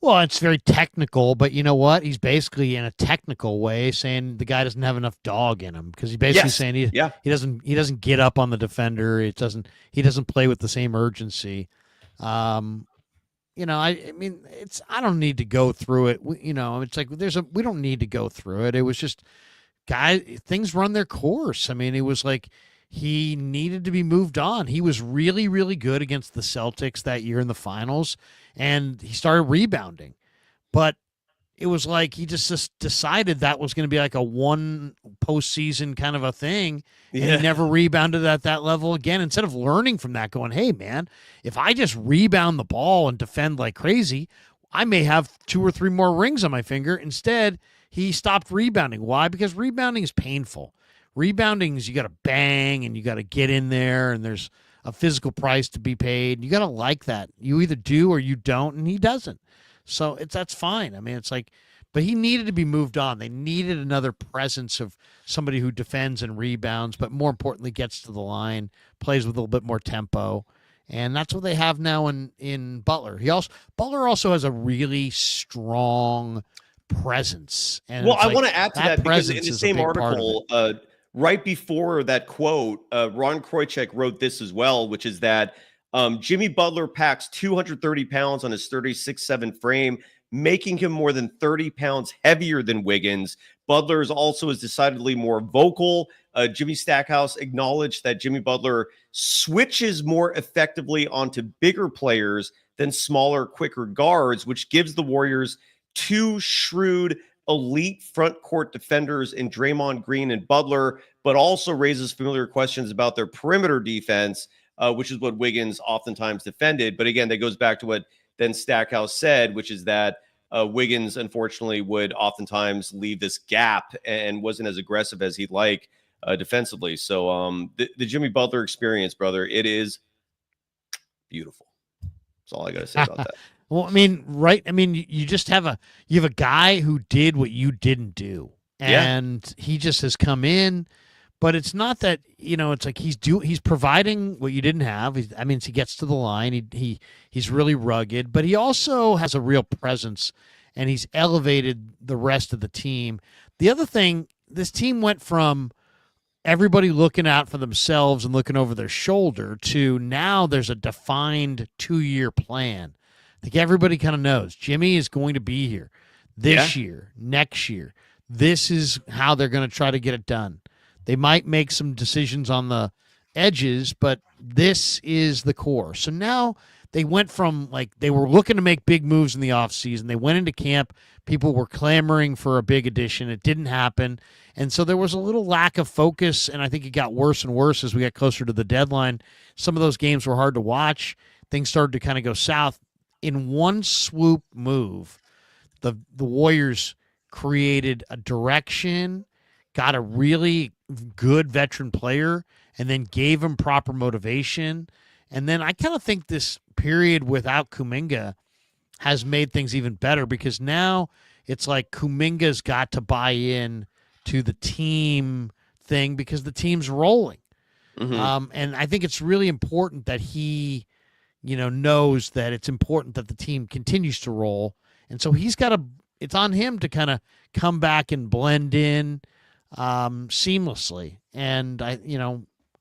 Well, it's very technical, but you know what? He's basically in a technical way saying the guy doesn't have enough dog in him because he's basically saying he doesn't get up on the defender. He doesn't play with the same urgency. I mean, I don't need to go through it. It's like we don't need to go through it. It was just things run their course. I mean, it was like he needed to be moved on. He was really, really good against the Celtics that year in the finals, and he started rebounding. But it was like he just decided that was going to be like a one postseason kind of a thing, and he never rebounded at that level again. Instead of learning from that, going, hey, man, if I just rebound the ball and defend like crazy, I may have 2 or 3 more rings on my finger. Instead, he stopped rebounding. Why? Because rebounding is painful. Rebounding is you got to bang and you got to get in there, and there's a physical price to be paid. You got to like that. You either do or you don't, and he doesn't. So that's fine. I mean, it's like, but he needed to be moved on. They needed another presence of somebody who defends and rebounds, but more importantly, gets to the line, plays with a little bit more tempo. And that's what they have now in Butler. Butler also has a really strong presence. And well, I want to add to that because in the same article, right before that quote, Ron Kroichek wrote this as well, which is that Jimmy Butler packs 230 pounds on his 36'7" frame, making him more than 30 pounds heavier than Wiggins. Butler also is decidedly more vocal. Jimmy Stackhouse acknowledged that Jimmy Butler switches more effectively onto bigger players than smaller, quicker guards, which gives the Warriors two shrewd, elite front court defenders in Draymond Green and Butler, but also raises familiar questions about their perimeter defense, which is what Wiggins oftentimes defended. But again, that goes back to what then Stackhouse said, which is that Wiggins, unfortunately, would oftentimes leave this gap and wasn't as aggressive as he'd like defensively. So the Jimmy Butler experience, brother, it is beautiful. That's all I got to say about that. Well, I mean, right. I mean, you just have a guy who did what you didn't do, and he just has come in. But it's not that, it's like he's providing what you didn't have. He gets to the line. He's really rugged, but he also has a real presence, and he's elevated the rest of the team. The other thing, this team went from everybody looking out for themselves and looking over their shoulder to now there's a defined 2-year plan. I think everybody kind of knows Jimmy is going to be here this year, next year. This is how they're going to try to get it done. They might make some decisions on the edges, but this is the core. So now they went from they were looking to make big moves in the offseason. They went into camp. People were clamoring for a big addition. It didn't happen. And so there was a little lack of focus, and I think it got worse and worse as we got closer to the deadline. Some of those games were hard to watch. Things started to kind of go south. In one swoop move, the Warriors created a direction, got a really good veteran player, and then gave him proper motivation. And then I kind of think this period without Kuminga has made things even better because now it's like Kuminga's got to buy in to the team thing because the team's rolling. Mm-hmm. And I think it's really important that he knows that it's important that the team continues to roll. And so it's on him to kind of come back and blend in seamlessly. And I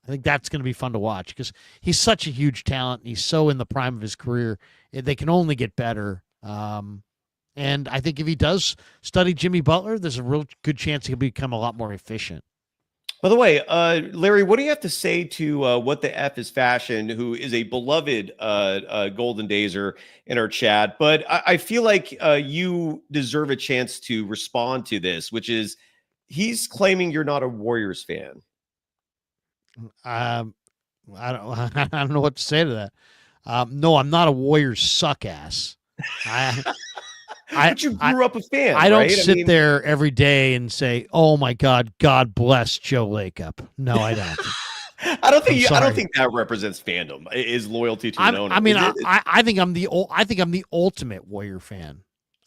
think that's going to be fun to watch because he's such a huge talent. And he's so in the prime of his career. They can only get better. And I think if he does study Jimmy Butler, there's a real good chance he'll become a lot more efficient. By the way, Larry, what do you have to say to What the F is Fashion, who is a beloved Golden Dazer in our chat? But I feel like you deserve a chance to respond to this, which is he's claiming you're not a Warriors fan. I don't know what to say to that. No, I'm not a Warriors suck ass. But you grew up a fan. I don't sit there every day and say, "Oh my God, God bless Joe Lacob." No, I don't. I don't think that represents fandom. Is loyalty to an owner. I think I'm the ultimate Warrior fan.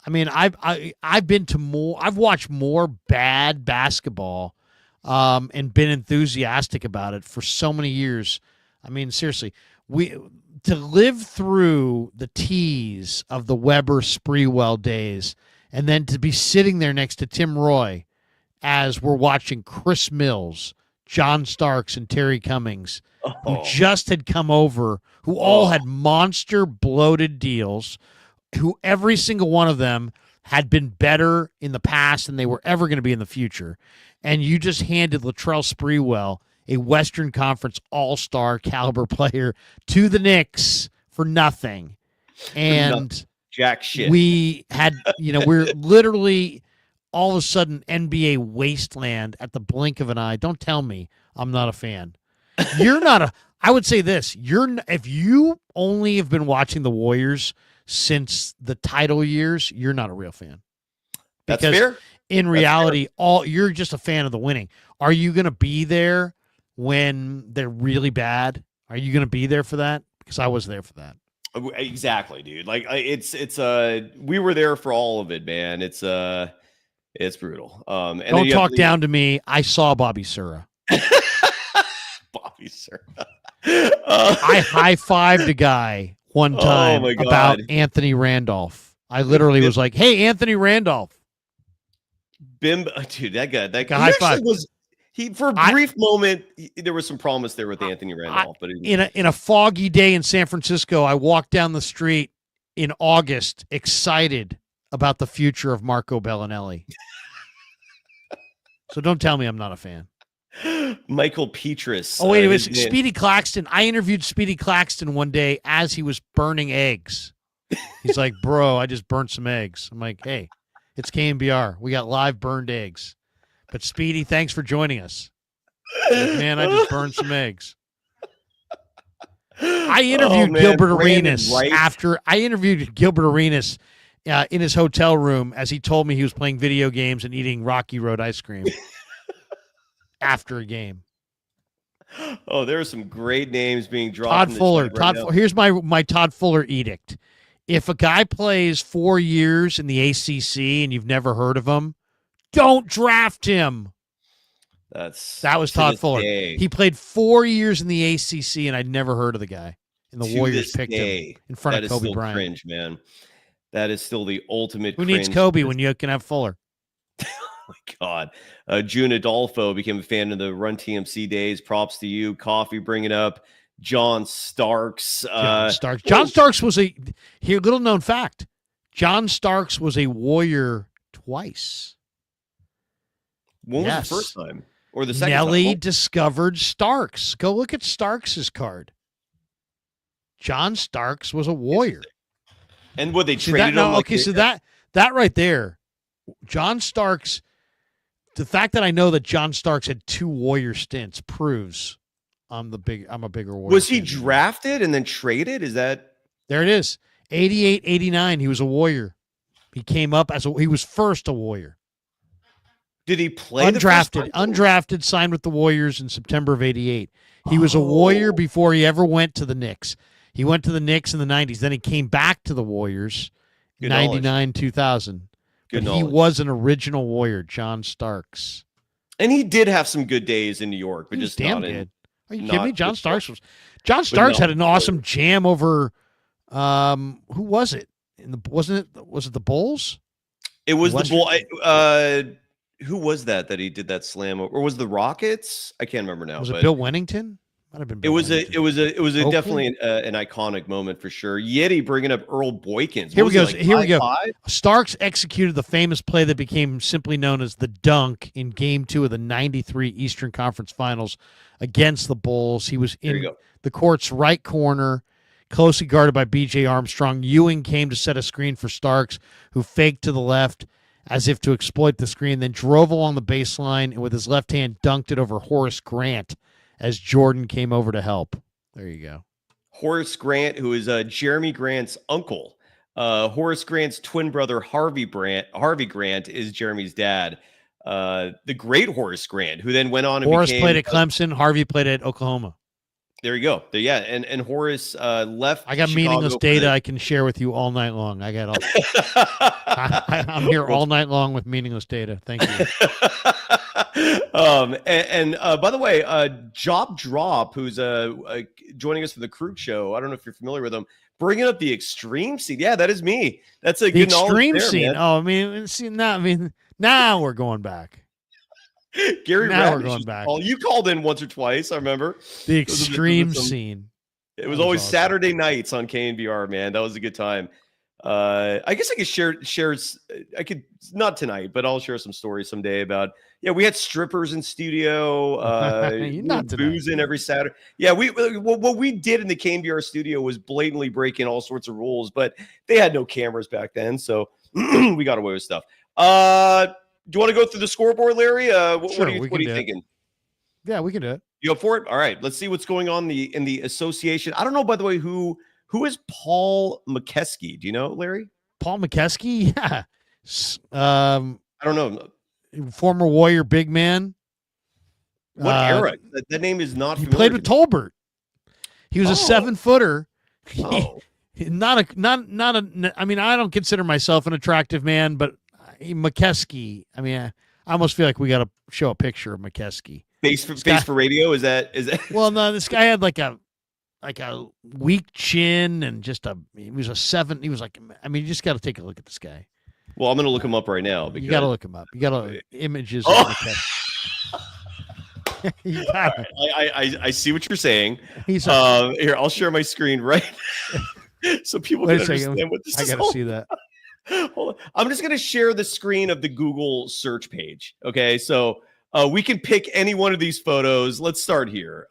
I mean, I've watched more bad basketball, and been enthusiastic about it for so many years. I mean, seriously, to live through the tease of the Weber Sprewell days and then to be sitting there next to Tim Roy as we're watching Chris Mills, John Starks, and Terry Cummings, who just had come over, who all had monster bloated deals, who every single one of them had been better in the past than they were ever going to be in the future. And you just handed Latrell Sprewell, a Western Conference all-star caliber player, to the Knicks for nothing. And jack shit. We had, we're literally all of a sudden NBA wasteland at the blink of an eye. Don't tell me I'm not a fan. I would say this, if you only have been watching the Warriors since the title years, you're not a real fan. That's fair. In reality, you're just a fan of the winning. Are you going to be there when they're really bad? Are you going to be there for that? Because I was there for that. Exactly, dude. Like we were there for all of it, man. It's brutal. And don't talk down to me. I saw Bobby Sura. Bobby Sura. I high-fived a guy one time about Anthony Randolph. I literally was like, "Hey, Anthony Randolph." Dude, that guy high five. For a brief moment, there was some promise there with Anthony Randolph, but in a foggy day in San Francisco, I walked down the street in August, excited about the future of Marco Bellinelli. So don't tell me I'm not a fan. Michael Petrus. Oh, wait, it was his name- Speedy Claxton. I interviewed Speedy Claxton one day as he was burning eggs. He's like, bro, I just burnt some eggs. I'm like, hey, it's KNBR. We got live burned eggs. But Speedy, thanks for joining us. Like, man, I just burned some eggs. I interviewed Gilbert Arenas after I interviewed Gilbert Arenas in his hotel room as he told me he was playing video games and eating Rocky Road ice cream after a game. Oh, there are some great names being dropped. Todd Fuller. Here's my Todd Fuller edict. If a guy plays 4 years in the ACC and you've never heard of him, don't draft him. That was Todd Fuller. He played 4 years in the ACC, and I'd never heard of the guy. And the Warriors picked him in front of Kobe Bryant. Cringe, man. That is still the ultimate. Who needs Kobe when you can have Fuller? Oh my God. June Adolfo became a fan of the Run TMC days. Props to you. Coffee bringing up John Starks. John Starks was little known fact. John Starks was a Warrior twice. When was the first time? Or the second Nelly time? discovered Starks. Go look at Starks' card. John Starks was a Warrior. And what they traded him? So that right there, John Starks, the fact that I know that John Starks had 2 Warrior stints proves I'm a bigger Warrior. Was he drafted and then traded? Is that there it is. 88, 89, he was a Warrior. He came up he was first a Warrior. Did he play undrafted, signed with the Warriors in September of 88. He was a Warrior before he ever went to the Knicks. He went to the Knicks in the 90s. Then he came back to the Warriors in 99, 2000. He was an original Warrior, John Starks. And he did have some good days in New York, but just damn not good. Are you kidding me? John Starks had an awesome jam over who was it? Was it the Bulls? It was the Bulls. Who was that he did that slam over? Or was it the Rockets? I can't remember now. Was it Bill Wennington? Might have been. It was definitely an iconic moment for sure. Yeti bringing up Earl Boykins. Here we go. Starks executed the famous play that became simply known as the dunk in Game 2 of the '93 Eastern Conference Finals against the Bulls. He was in the court's right corner, closely guarded by B.J. Armstrong. Ewing came to set a screen for Starks, who faked to the left as if to exploit the screen, then drove along the baseline and with his left hand dunked it over Horace Grant as Jordan came over to help. There you go. Horace Grant, who is Jeremy Grant's uncle. Horace Grant's twin brother, Harvey Grant, is Jeremy's dad. The great Horace Grant, who then went on and Horace played at Clemson. Harvey played at Oklahoma. There you go. Yeah, and Horace left. I got Chicago meaningless data I can share with you all night long. I got all. I'm here all night long with meaningless data. Thank you. By the way, Job Drop, who's joining us for the Krueg show. I don't know if you're familiar with him. Bringing up the extreme scene. Yeah, that is me. That's a good extreme there, scene. Man. Oh, now we're going back. Gary, now we're going back. You called in once or twice. I remember the extreme scene. It was always awesome. Saturday nights on KNBR. Man, that was a good time. I guess I could share. I could not tonight, but I'll share some stories someday about. Yeah, we had strippers in studio. Boozing every Saturday. Yeah, what we did in the KNBR studio was blatantly breaking all sorts of rules, but they had no cameras back then, so we got away with stuff. Do you want to go through the scoreboard, Larry? What are you thinking? Yeah, we can do it. You up for it? All right. Let's see what's going on in the association. I don't know, by the way, who is Paul McKeskey? Do you know, Larry? Paul McKeskey? Yeah. I don't know. Former Warrior big man. What era? That name is not. He played with Tolbert. He was a 7-footer. Oh. Not a. I mean, I don't consider myself an attractive man, but McKeskey. I mean, I almost feel like we got to show a picture of McKeskey. Face for radio. Is that? Well, no. This guy had like a weak chin and he was a 7. He was like. I mean, you just got to take a look at this guy. Well, I'm going to look him up right now. You got to look him up. You got to images. Of you got it. I see what you're saying. Here, I'll share my screen right so people can understand what this is. I got to see that. Hold on. I'm just going to share the screen of the Google search page. Okay. So we can pick any one of these photos. Let's start here.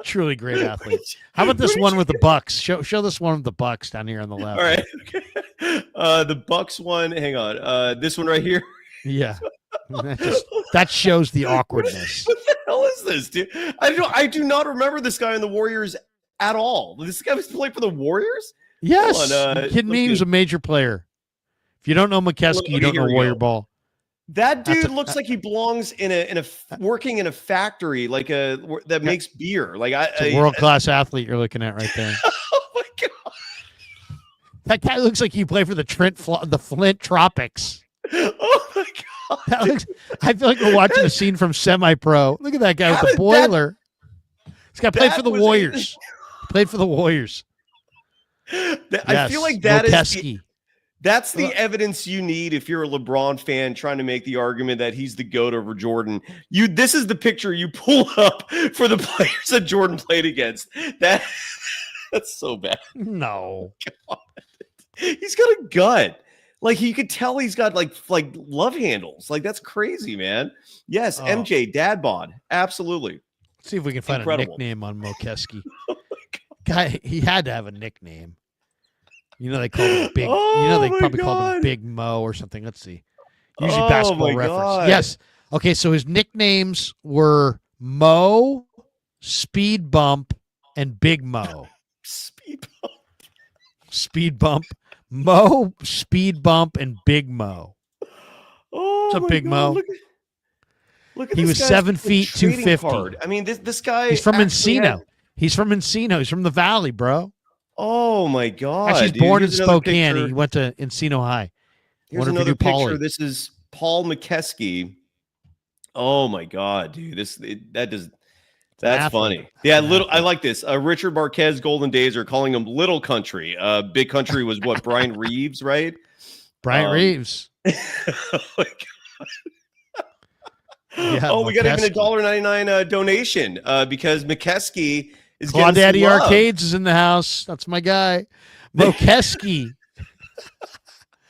Truly great athlete. How about this one with the Bucks? Show this one with the Bucks down here on the left. All right. Okay. The Bucks one. Hang on. This one right here. Yeah. That shows the awkwardness. What the hell is this, dude? I do not remember this guy in the Warriors at all. This guy was playing for the Warriors? Yes. You kidding me? He was a major player. If you don't know McKeskey, you don't know Warrior ball. That dude looks like he belongs in a working in a factory that makes beer. Like it's a world-class athlete you're looking at right there. Oh my god. That guy looks like he played for the Flint Tropics. Oh my god. I feel like we're watching a scene from Semi-Pro. Look at that guy with the boiler. This guy played for the Warriors. Played for the Warriors. I feel like that's the evidence you need if you're a LeBron fan trying to make the argument that he's the GOAT over Jordan. This is the picture you pull up for the players that Jordan played against. That's so bad. No. God. He's got a gut. Like you could tell he's got like love handles. Like that's crazy, man. Yes, MJ, dad bod. Absolutely. Let's see if we can find a nickname on Mokeski. Guy, he had to have a nickname. You know they called him Big. They probably called him Big Mo or something. Let's see. Usually basketball reference. God. Yes. Okay, so his nicknames were Mo, Speed Bump, and Big Mo. Speed Bump. Mo, Speed Bump, and Big Mo. Oh, what's up, Big Mo? Look at he was 7 feet 250. Card. I mean, this guy. He's from Encino. He's from Encino. He's from the Valley, bro. Oh my god! Actually, he's born in Spokane. He went to Encino High. Here's another picture. This is Paul McKeskey. Oh my god, dude! That's funny. Yeah, I like this. Richard Marquez Golden Days are calling him Little Country. Big Country was what? Brian Reeves, right? Brian Reeves. Oh my god. Yeah, we got even a $1.99 donation because McKeskey is getting Daddy Arcades is in the house. That's my guy, McKeskey.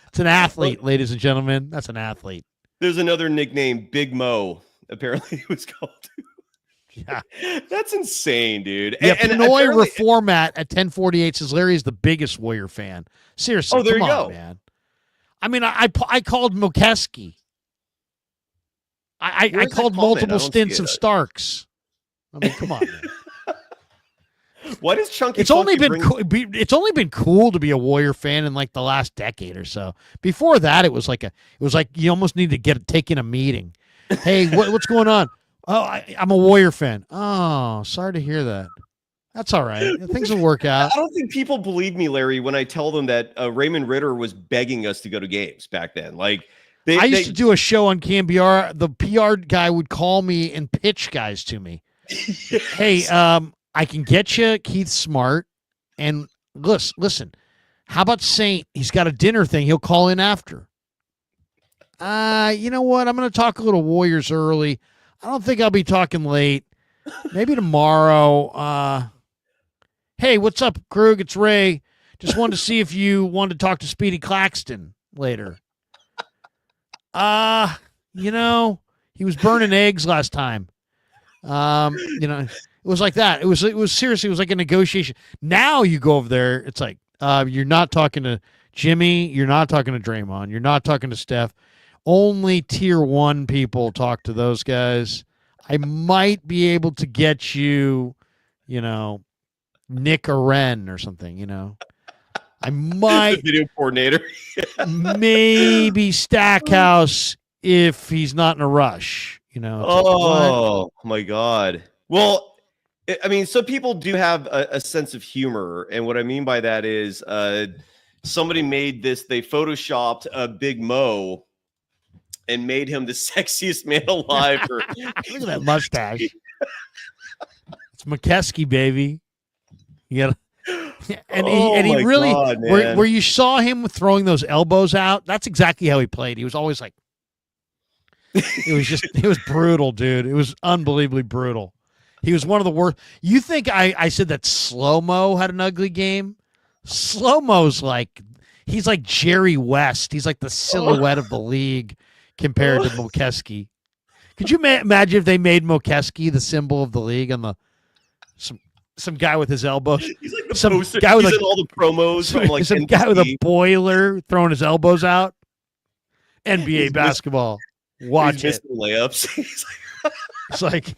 It's an athlete, ladies and gentlemen. That's an athlete. There's another nickname, Big Mo. Apparently, it was called. Yeah, that's insane, dude. Yeah, Pinoy Reformat at 1048 says Larry is the biggest Warrior fan. Seriously, there come you on, go, man. I mean, I called Mokeski. I called multiple stints of Starks. I mean, come on, man. Why does Chunky? It's only been cool to be a Warrior fan in like the last decade or so. Before that, it was like you almost need to take in a meeting. Hey, what's going on? Oh, I'm a Warrior fan. Oh, sorry to hear that. That's all right. Things will work out. I don't think people believe me, Larry, when I tell them that Raymond Ritter was begging us to go to games back then. Like. I used to do a show on KMBR. The PR guy would call me and pitch guys to me. Yes. Hey, I can get you Keith Smart. And listen, how about Saint? He's got a dinner thing. He'll call in after. You know what? I'm going to talk a little Warriors early. I don't think I'll be talking late. Maybe tomorrow. Hey, what's up, Krug? It's Ray. Just wanted to see if you wanted to talk to Speedy Claxton later. He was burning eggs last time. It was like that. It was seriously, it was like a negotiation. Now you go over there, it's like, you're not talking to Jimmy, you're not talking to Draymond, you're not talking to Steph. Only tier 1 people talk to those guys. I might be able to get you, Nick Oren or something, I might video coordinator. maybe Stackhouse if he's not in a rush, Oh my God. Well, I mean, some people do have a sense of humor, and what I mean by that is somebody made this. They photoshopped a Big Mo and made him the sexiest man alive. Look at that mustache. It's McKeskey, baby. You got. And he really, God, where you saw him throwing those elbows out, that's exactly how he played. He was always like, it was brutal, dude. It was unbelievably brutal. He was one of the worst. You think I said that Slow-Mo had an ugly game? Slow-mo's like he's like Jerry West. He's like the silhouette of the league compared to Mokeski. Could you imagine if they made Mokeski the symbol of the league on the some guy with his elbows? He's like the some poster. guy with He's like in all the promos from like some NBC. guy with a boiler throwing his elbows out. NBA basketball. Watch it. Layups. It's like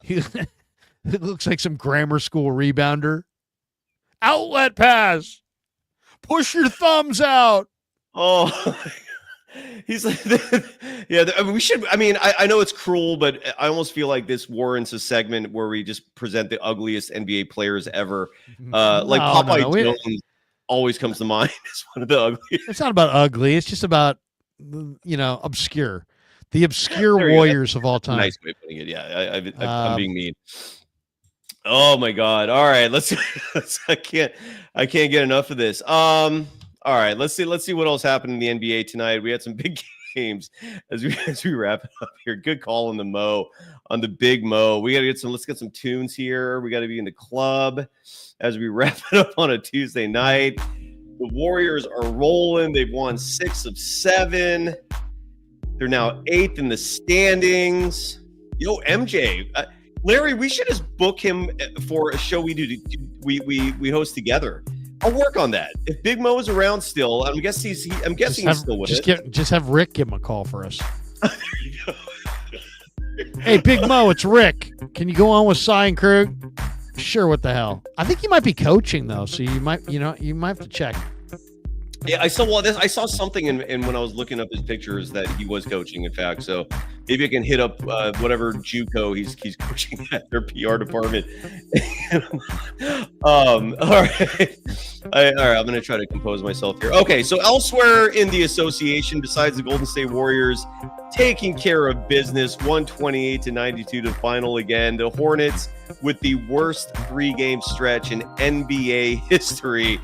it looks like some grammar school rebounder. Outlet pass. Push your thumbs out. Oh, he's like, yeah. I mean, we should. I mean, I know it's cruel, but I almost feel like this warrants a segment where we just present the ugliest NBA players ever. Like Popeye Jones always comes to mind as one of the ugliest. It's not about ugly. It's just about obscure. The obscure warriors of all time. Nice way of putting it. Yeah, I'm being mean. Oh my God! All right, let's. I can't get enough of this. All right, let's see what else happened in the NBA tonight. We had some big games as we wrap it up here. Good call on the big Mo. We got to get some. Let's get some tunes here. We got to be in the club as we wrap it up on a Tuesday night. The Warriors are rolling. They've won 6 of 7. They're now 8th in the standings. Yo, MJ. Larry, we should just book him for a show we do. We host together. I'll work on that. If Big Mo is around still, I'm guessing he's still with it. Just have Rick give him a call for us. Hey, Big Mo, it's Rick. Can you go on with Cy and Krug? Sure, what the hell? I think he might be coaching though, so you might have to check. Yeah, I saw something in when I was looking up his pictures that he was coaching, in fact. So maybe I can hit up whatever JUCO he's coaching at, their PR department. All right. I'm going to try to compose myself here. Okay, so elsewhere in the association, besides the Golden State Warriors taking care of business, 128-92 to final again. The Hornets with the worst 3-game stretch in NBA history.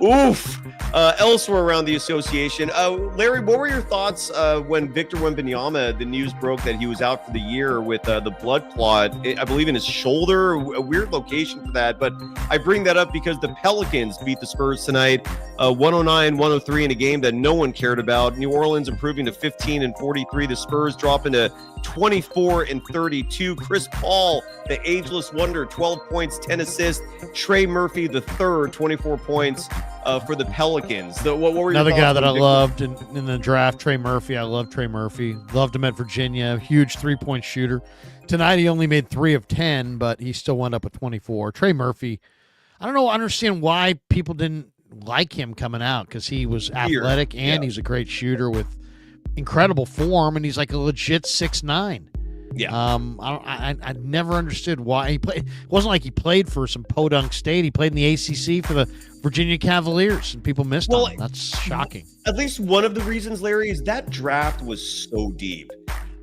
Oof. Elsewhere around the association, Larry, what were your thoughts when Victor Wembanyama, the news broke that he was out for the year with the blood clot, I believe in his shoulder, a weird location for that. But I bring that up because the Pelicans beat the Spurs tonight, 109-103 in a game that no one cared about. New Orleans improving to 15-43. The Spurs dropping to 24-32. Chris Paul, the ageless wonder, 12 points, 10 assists. Trey Murphy, the third, 24 points for the Pelicans. What were another guy that I Victor? loved in the draft, Trey Murphy. I love Trey Murphy. Loved him at Virginia. Huge 3-point shooter. Tonight he only made 3 of 10, but he still wound up with 24. Trey Murphy, I don't know. I understand why people didn't like him coming out, because he was athletic and he's a great shooter with incredible form, and he's like a legit 6'9". Yeah. I never understood why he played. It wasn't like he played for some podunk state. He played in the ACC for the Virginia Cavaliers, and people missed him. That's shocking. At least one of the reasons, Larry, is that draft was so deep.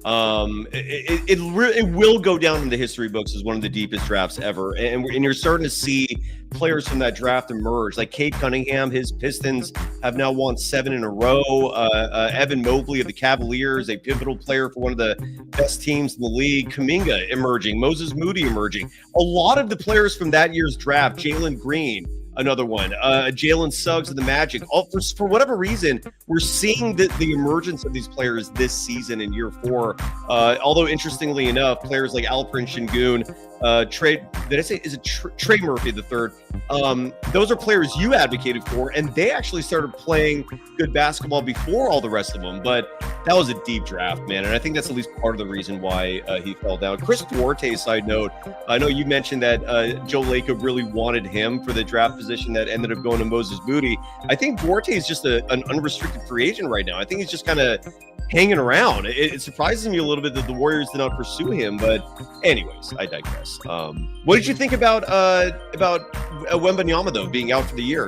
It will go down in the history books as one of the deepest drafts ever, and you're starting to see players from that draft emerge. Like Cade Cunningham, his Pistons have now won 7 in a row. Evan Mobley of the Cavaliers, a pivotal player for one of the best teams in the league. Kuminga emerging, Moses Moody emerging. A lot of the players from that year's draft, Jalen Green, another one, Jalen Suggs of the Magic. For whatever reason, we're seeing the emergence of these players this season in year 4. Although interestingly enough, players like Alperen Şengün, Trey Murphy the third? Those are players you advocated for, and they actually started playing good basketball before all the rest of them. But that was a deep draft, man, and I think that's at least part of the reason why he fell down. Chris Duarte, side note, I know you mentioned that Joe Lacob really wanted him for the draft position that ended up going to Moses Moody. I think Duarte is just an unrestricted free agent right now. I think he's just kind of hanging around. It surprises me a little bit that the Warriors did not pursue him, but anyways, I digress. What did you think about Wembanyama though being out for the year?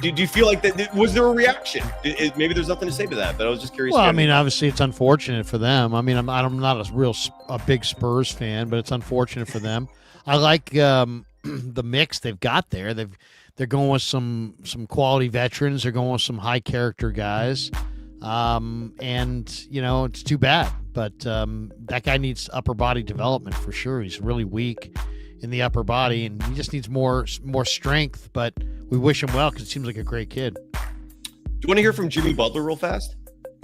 Do you feel like that? Was there a reaction? Maybe there's nothing to say to that, but I was just curious. Well, I mean, obviously it's unfortunate for them. I mean, I'm not a big Spurs fan, but it's unfortunate for them. I like the mix they've got there. They're going with some quality veterans. They're going with some high character guys. And it's too bad, but that guy needs upper body development for sure. He's really weak in the upper body, and he just needs more strength. But we wish him well because it seems like a great kid. Do you want to hear from Jimmy Butler real fast?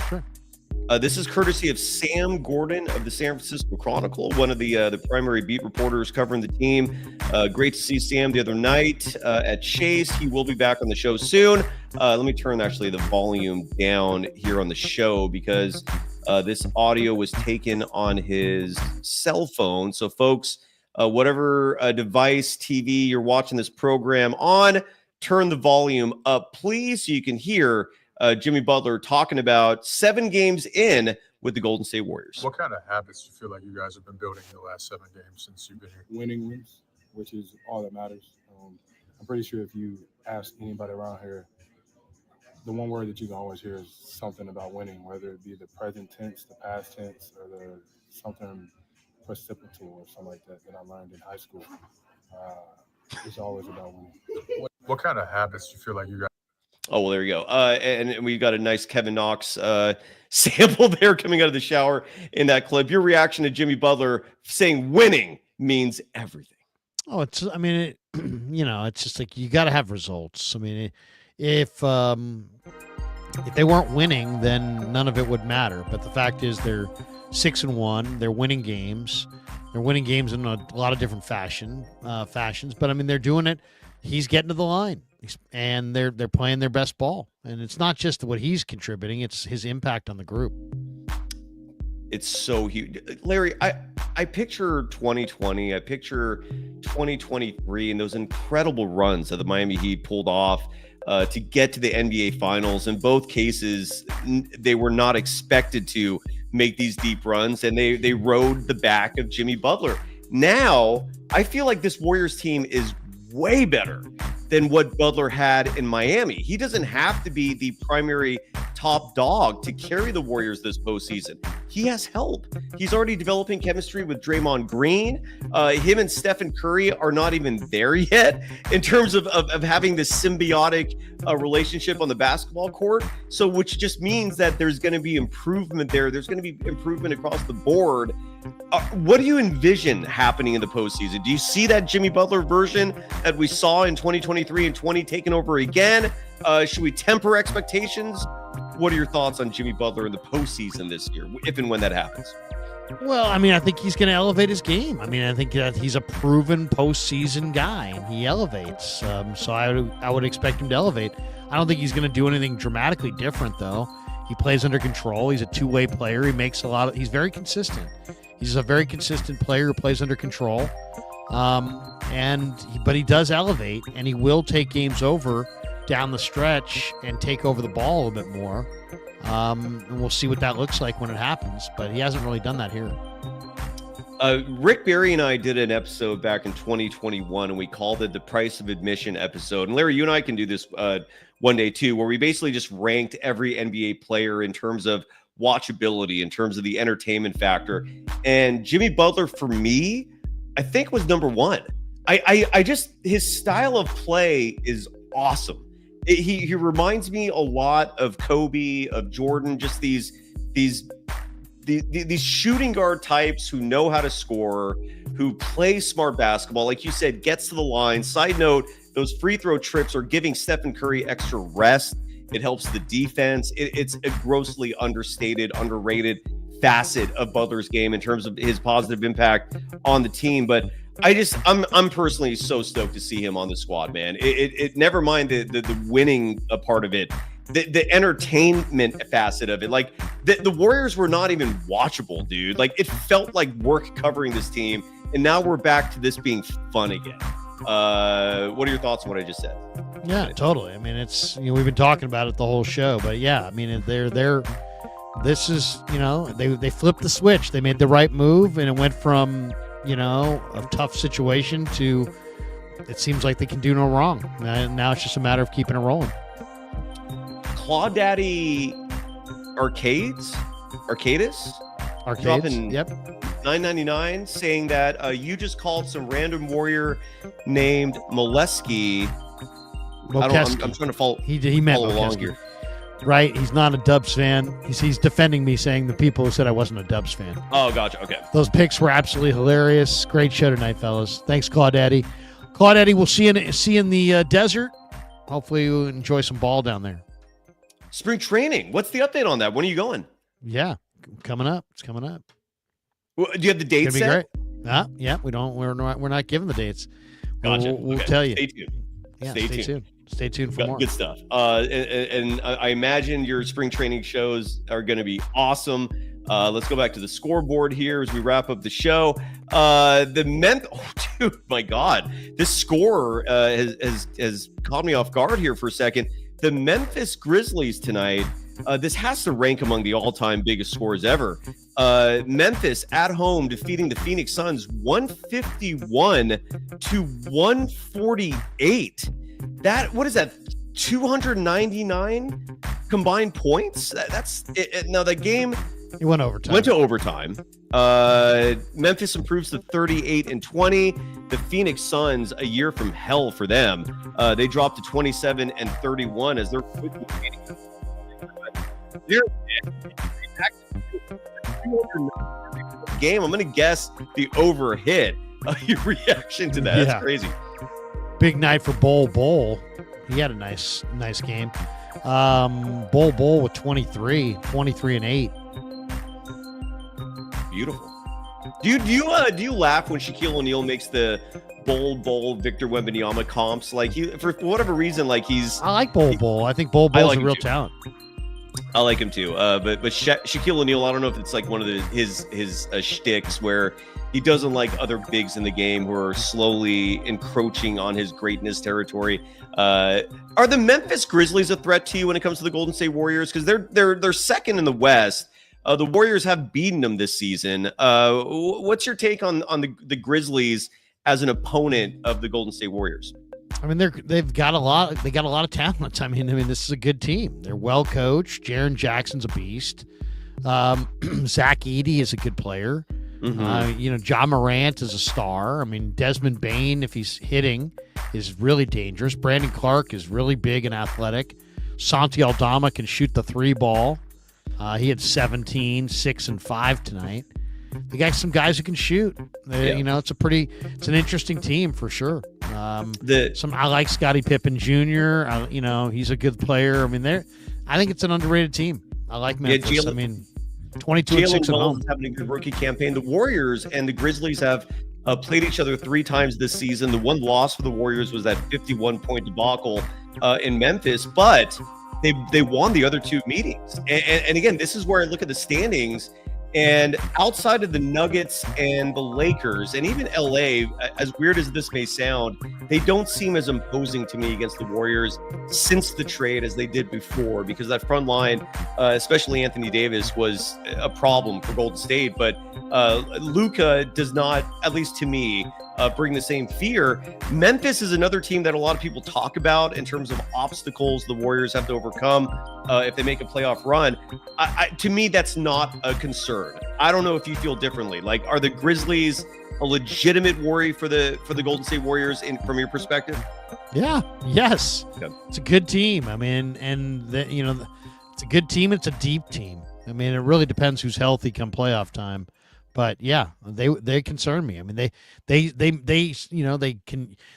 Sure. This is courtesy of Sam Gordon of the San Francisco Chronicle, one of the primary beat reporters covering the team. Great to see Sam the other night at Chase. He will be back on the show soon. Let me turn actually the volume down here on the show because this audio was taken on his cell phone. So folks, whatever device, TV you're watching this program on, turn the volume up, please, so you can hear Jimmy Butler talking about 7 games in with the Golden State Warriors. What kind of habits do you feel like you guys have been building in the last 7 games since you've been here? Winning wins, which is all that matters. I'm pretty sure if you ask anybody around here, the one word that you can always hear is something about winning, whether it be the present tense, the past tense, or the something precipitable or something like that I learned in high school. It's always about winning. What kind of habits do you feel like you guys? Oh, well, there you go. And we've got a nice Kevin Knox sample there coming out of the shower in that clip. Your reaction to Jimmy Butler saying winning means everything. Oh, it's just like you got to have results. I mean, if they weren't winning, then none of it would matter. But the fact is they're 6-1. They're winning games. They're winning games in a lot of different fashions. But, I mean, they're doing it. He's getting to the line. And they're playing their best ball. And it's not just what he's contributing, it's his impact on the group. It's so huge. Larry, I picture 2020, I picture 2023 and those incredible runs that the Miami Heat pulled off to get to the NBA Finals. In both cases, they were not expected to make these deep runs, and they rode the back of Jimmy Butler. Now, I feel like this Warriors team is way better than what Butler had in Miami. He doesn't have to be the primary top dog to carry the Warriors this postseason. He has help. He's already developing chemistry with Draymond Green. Him and Stephen Curry are not even there yet in terms of having this symbiotic relationship on the basketball court. So which just means that there's going to be improvement there. There's going to be improvement across the board. What do you envision happening in the postseason? Do you see that Jimmy Butler version that we saw in 2023 and 20 taken over again? Should we temper expectations? What are your thoughts on Jimmy Butler in the postseason this year, if and when that happens? Well, I mean, I think he's going to elevate his game. I mean, I think that he's a proven postseason guy, and he elevates. So I would expect him to elevate. I don't think he's going to do anything dramatically different, though. He plays under control. He's a two-way player. He makes he's very consistent. He's a very consistent player who plays under control. But he does elevate, and he will take games over down the stretch and take over the ball a little bit more. And we'll see what that looks like when it happens, but he hasn't really done that here. Rick Barry and I did an episode back in 2021, and we called it the Price of Admission episode. And Larry, you and I can do this one day too, where we basically just ranked every NBA player in terms of watchability, in terms of the entertainment factor. And Jimmy Butler, for me, I think was number one. I just, his style of play is awesome. He reminds me a lot of Kobe, of Jordan, just these shooting guard types who know how to score, who play smart basketball. Like you said, gets to the line. Side note, those free throw trips are giving Stephen Curry extra rest. It helps the defense. It's a grossly understated, underrated facet of Butler's game in terms of his positive impact on the team. But I'm personally so stoked to see him on the squad, man. It never mind the winning part of it, the entertainment facet of it. Like the Warriors were not even watchable, dude. Like it felt like work covering this team, and now we're back to this being fun again. What are your thoughts on what I just said? Yeah, totally. I mean, it's we've been talking about it the whole show, but yeah, I mean they're this is they flipped the switch. They made the right move, and it went from a tough situation to it seems like they can do no wrong. And now it's just a matter of keeping it rolling. Claw Daddy Arcades, dropping yep, $9.99, saying that you just called some random warrior named Molesky. I'm trying to follow. He meant follow along Molesky. here. right? He's not a Dubs fan. He's defending me, saying the people who said I wasn't a Dubs fan. Oh, gotcha. Okay. Those picks were absolutely hilarious. Great show tonight, fellas. Thanks, Claudette. Claudette, we'll see you in the desert. Hopefully you enjoy some ball down there. Spring training. What's the update on that? When are you going? Yeah, coming up. It's coming up. Well, do you have the dates set? Great. Yeah, we're not giving the dates. Gotcha. We'll tell you. Stay tuned. Yeah, stay tuned. Stay tuned for more. Good stuff. And I imagine your spring training shows are going to be awesome. Let's go back to the scoreboard here as we wrap up the show. Dude, my God, this score has caught me off guard here for a second. The Memphis Grizzlies tonight. This has to rank among the all-time biggest scores ever. Memphis at home defeating the Phoenix Suns 151-148. What is that? 299 combined points? That's it. Now the game it went overtime. Went to overtime. Memphis improves to 38-20. The Phoenix Suns, a year from hell for them. They dropped to 27-31 as they're game. I'm going to guess the over hit. Your reaction to that? Yeah. That's crazy. Big night for Bol. He had a nice game. Bol with 23 and 8. Beautiful. Do you laugh when Shaquille O'Neal makes the Bol Victor Wembanyama comps? Like for whatever reason, like he's. I like Bol. I think Bol's a real talent. I like him too. But Shaquille O'Neal, I don't know if it's like one of his shticks where he doesn't like other bigs in the game who are slowly encroaching on his greatness territory. Are the Memphis Grizzlies a threat to you when it comes to the Golden State Warriors? Because they're second in the West. The Warriors have beaten them this season. What's your take on the Grizzlies as an opponent of the Golden State Warriors? I mean, they've got a lot. They got a lot of talent. I mean, this is a good team. They're well coached. Jaren Jackson's a beast. Zach Edey is a good player. Mm-hmm. Ja Morant is a star. I mean, Desmond Bane, if he's hitting, is really dangerous. Brandon Clark is really big and athletic. Santi Aldama can shoot the 3 ball. He had 17, 6, and 5 tonight. They got some guys who can shoot. It's an interesting team for sure. I like Scottie Pippen Jr. He's a good player. I mean, I think it's an underrated team. I like Memphis. Yeah, 22-6 at home. Is having a good rookie campaign. The Warriors and the Grizzlies have played each other 3 times this season. The one loss for the Warriors was that 51-point debacle in Memphis, but they won the other 2 meetings. And again, this is where I look at the standings. And outside of the Nuggets and the Lakers, and even LA, as weird as this may sound, they don't seem as imposing to me against the Warriors since the trade as they did before, because that front line, especially Anthony Davis, was a problem for Golden State. But Luka does not, at least to me, bring the same fear. Memphis is another team that a lot of people talk about in terms of obstacles the Warriors have to overcome if they make a playoff run. To me, that's not a concern. I don't know if you feel differently. Like, are the Grizzlies a legitimate worry for the Golden State Warriors from your perspective? Yeah. Yes. Okay. It's a good team. I mean, it's a good team. It's a deep team. I mean, it really depends who's healthy come playoff time. But yeah, they concern me. I mean, they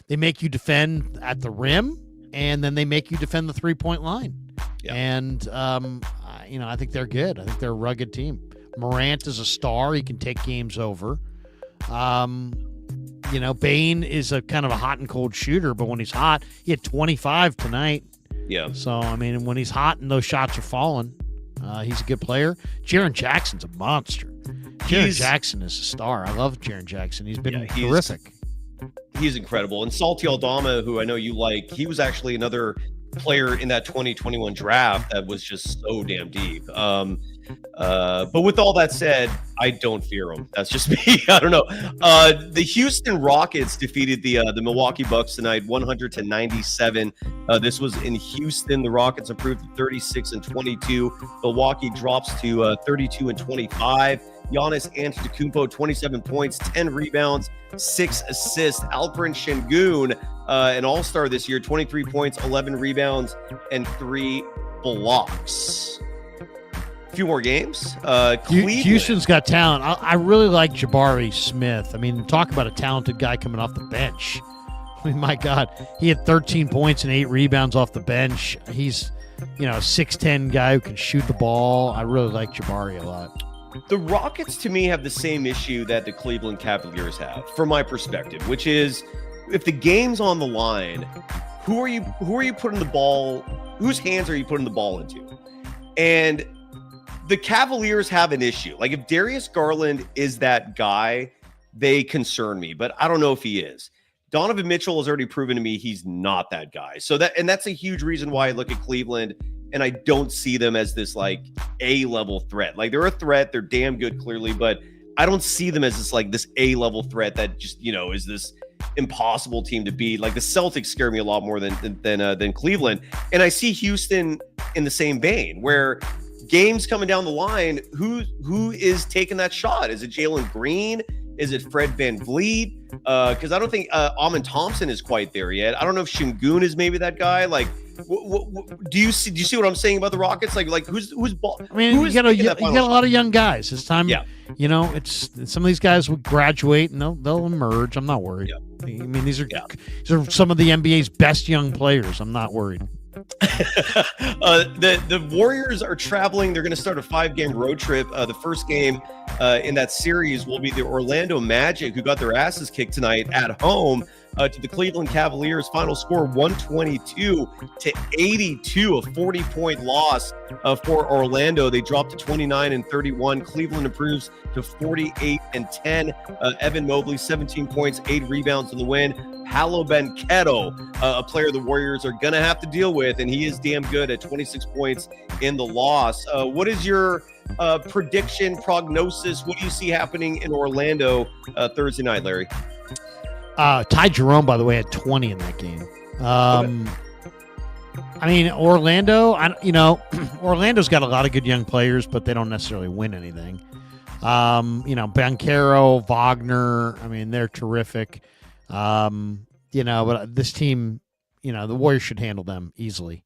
make you defend at the rim, and then they make you defend the 3-point line. Yeah. And I think they're good. I think they're a rugged team. Morant is a star. He can take games over. Bane is a kind of a hot and cold shooter, but when he's hot, he had 25 tonight. Yeah. So I mean, when he's hot and those shots are falling, he's a good player. Jaren Jackson's a monster. Jaren Jackson is a star. I love Jaren Jackson. He's been terrific. He's incredible. And Santi Aldama, who I know you like, he was actually another player in that 2021 draft that was just so damn deep. But with all that said, I don't fear him. That's just me. I don't know. The Houston Rockets defeated the Milwaukee Bucks tonight, 100-97. This was in Houston. The Rockets improved to 36-22. Milwaukee drops to 32-25. Giannis Antetokounmpo, 27 points, 10 rebounds, 6 assists. Alperen Şengün, an all-star this year, 23 points, 11 rebounds, and 3 couple locks. A few more games. Cleveland. Houston's got talent. I really like Jabari Smith. I mean, talk about a talented guy coming off the bench. I mean, my God, he had 13 points and 8 rebounds off the bench. He's, a 6'10" guy who can shoot the ball. I really like Jabari a lot. The Rockets, to me, have the same issue that the Cleveland Cavaliers have, from my perspective, which is if the game's on the line, who are you putting the ball? Whose hands are you putting the ball into? And the Cavaliers have an issue. Like if Darius Garland is that guy, they concern me, but I don't know if he is. Donovan Mitchell has already proven to me he's not that guy. So that's a huge reason why I look at Cleveland and I don't see them as this like A-level threat. Like they're a threat, they're damn good clearly, but I don't see them as this A-level threat that just, is this impossible team to beat. Like the Celtics scare me a lot more than Cleveland. And I see Houston in the same vein where games coming down the line, who is taking that shot? Is it Jalen Green? Is it Fred VanVleet? Because I don't think Amin Thompson is quite there yet. I don't know if Şengün is maybe that guy. Like, do you see what I'm saying about the Rockets? Like who's ball? I mean, you got a lot of young guys. It's time. Yeah. It's some of these guys will graduate and they'll emerge. I'm not worried. Yeah. I mean, these are some of the NBA's best young players. I'm not worried. The Warriors are traveling. They're going to start a 5-game road trip. The first game in that series will be the Orlando Magic, who got their asses kicked tonight at home to the Cleveland Cavaliers. Final score 122-82, a 40-point loss for Orlando. They dropped to 29-31. Cleveland improves to 48-10. Evan Mobley, 17 points, 8 rebounds in the win. Paolo Banchero, a player the Warriors are going to have to deal with, and he is damn good at 26 points in the loss. What is your prognosis? What do you see happening in Orlando Thursday night, Larry? Ty Jerome, by the way, had 20 in that game. I mean, Orlando, Orlando's got a lot of good young players, but they don't necessarily win anything. Banchero, Wagner, I mean, they're terrific. But this team, the Warriors should handle them easily.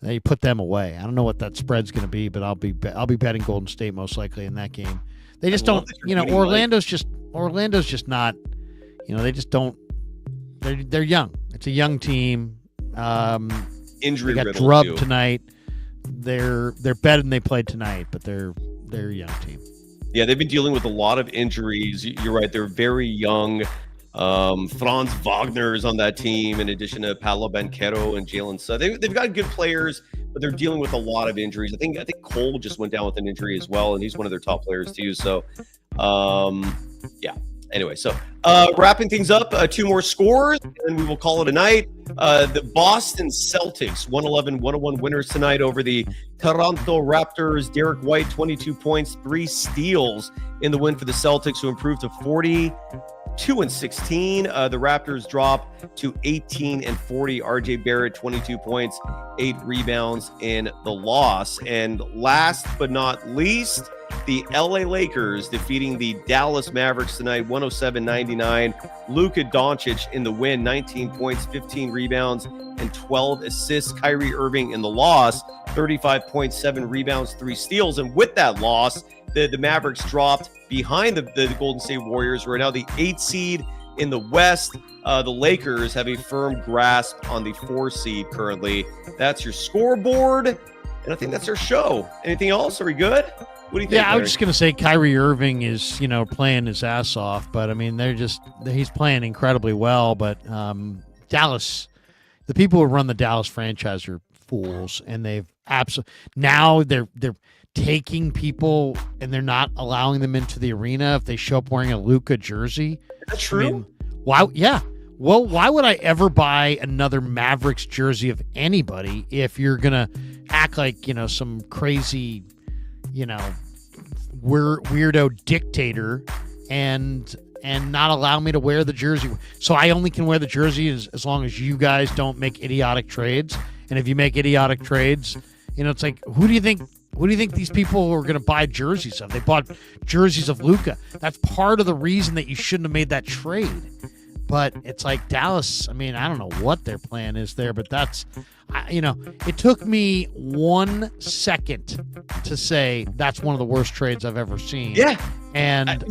They put them away. I don't know what that spread's going to be, but I'll be betting Golden State most likely in that game. They just don't, Orlando's just not, they just don't. They're young. It's a young team. Injury. They got drubbed tonight. They're better than they played tonight, but they're a young team. Yeah, they've been dealing with a lot of injuries. You're right. They're very young. Franz Wagner is on that team, in addition to Paolo Banchero and Jalen. So they've got good players, but they're dealing with a lot of injuries. I think Cole just went down with an injury as well, and he's one of their top players too. So, yeah. Anyway, so wrapping things up, 2 more scores, and we will call it a night. The Boston Celtics, 111-101 winners tonight over the Toronto Raptors. Derek White, 22 points, 3 steals in the win for the Celtics, who improved to 42-16. The Raptors drop to 18-40. RJ Barrett, 22 points, 8 rebounds in the loss. And last but not least, the LA Lakers defeating the Dallas Mavericks tonight, 107-99. Luka Doncic in the win, 19 points, 15 rebounds, and 12 assists. Kyrie Irving in the loss, 35.7 rebounds, 3 steals. And with that loss, the Mavericks dropped behind the Golden State Warriors, who are now the 8th seed in the West. The Lakers have a firm grasp on the 4 seed currently. That's your scoreboard, and I think that's our show. Anything else? Are we good? What do you think? Yeah, I was just going to say Kyrie Irving is, playing his ass off, but I mean, he's playing incredibly well. But Dallas, the people who run the Dallas franchise are fools, and they've now they're taking people and they're not allowing them into the arena if they show up wearing a Luka jersey. That's true. I mean, why? Yeah. Well, why would I ever buy another Mavericks jersey of anybody if you're gonna act like some crazy, weirdo dictator and not allow me to wear the jersey? So I only can wear the jersey as long as you guys don't make idiotic trades. And if you make idiotic trades, it's like, who do you think these people are going to buy jerseys of? They bought jerseys of Luka. That's part of the reason that you shouldn't have made that trade. But it's like Dallas, I mean, I don't know what their plan is there, but it took me 1 second to say that's one of the worst trades I've ever seen. Yeah. And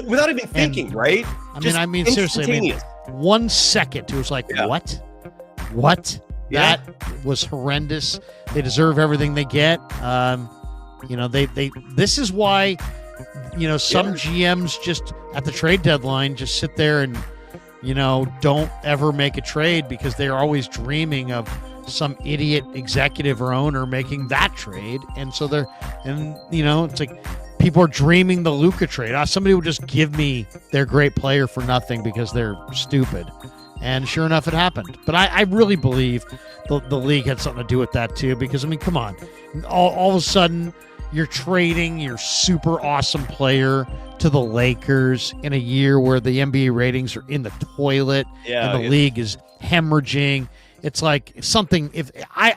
without even thinking, right? I mean, seriously, 1 second. It was like, what? Yeah. That was horrendous. They deserve everything they get. This is why, some GMs just at the trade deadline just sit there and, don't ever make a trade because they're always dreaming of some idiot executive or owner making that trade. And so it's like people are dreaming the Luka trade. Somebody will just give me their great player for nothing because they're stupid. And sure enough, it happened. But I really believe the league had something to do with that too, because, come on. All of a sudden, you're trading your super awesome player to the Lakers in a year where the NBA ratings are in the toilet and the league is hemorrhaging. It's like something. If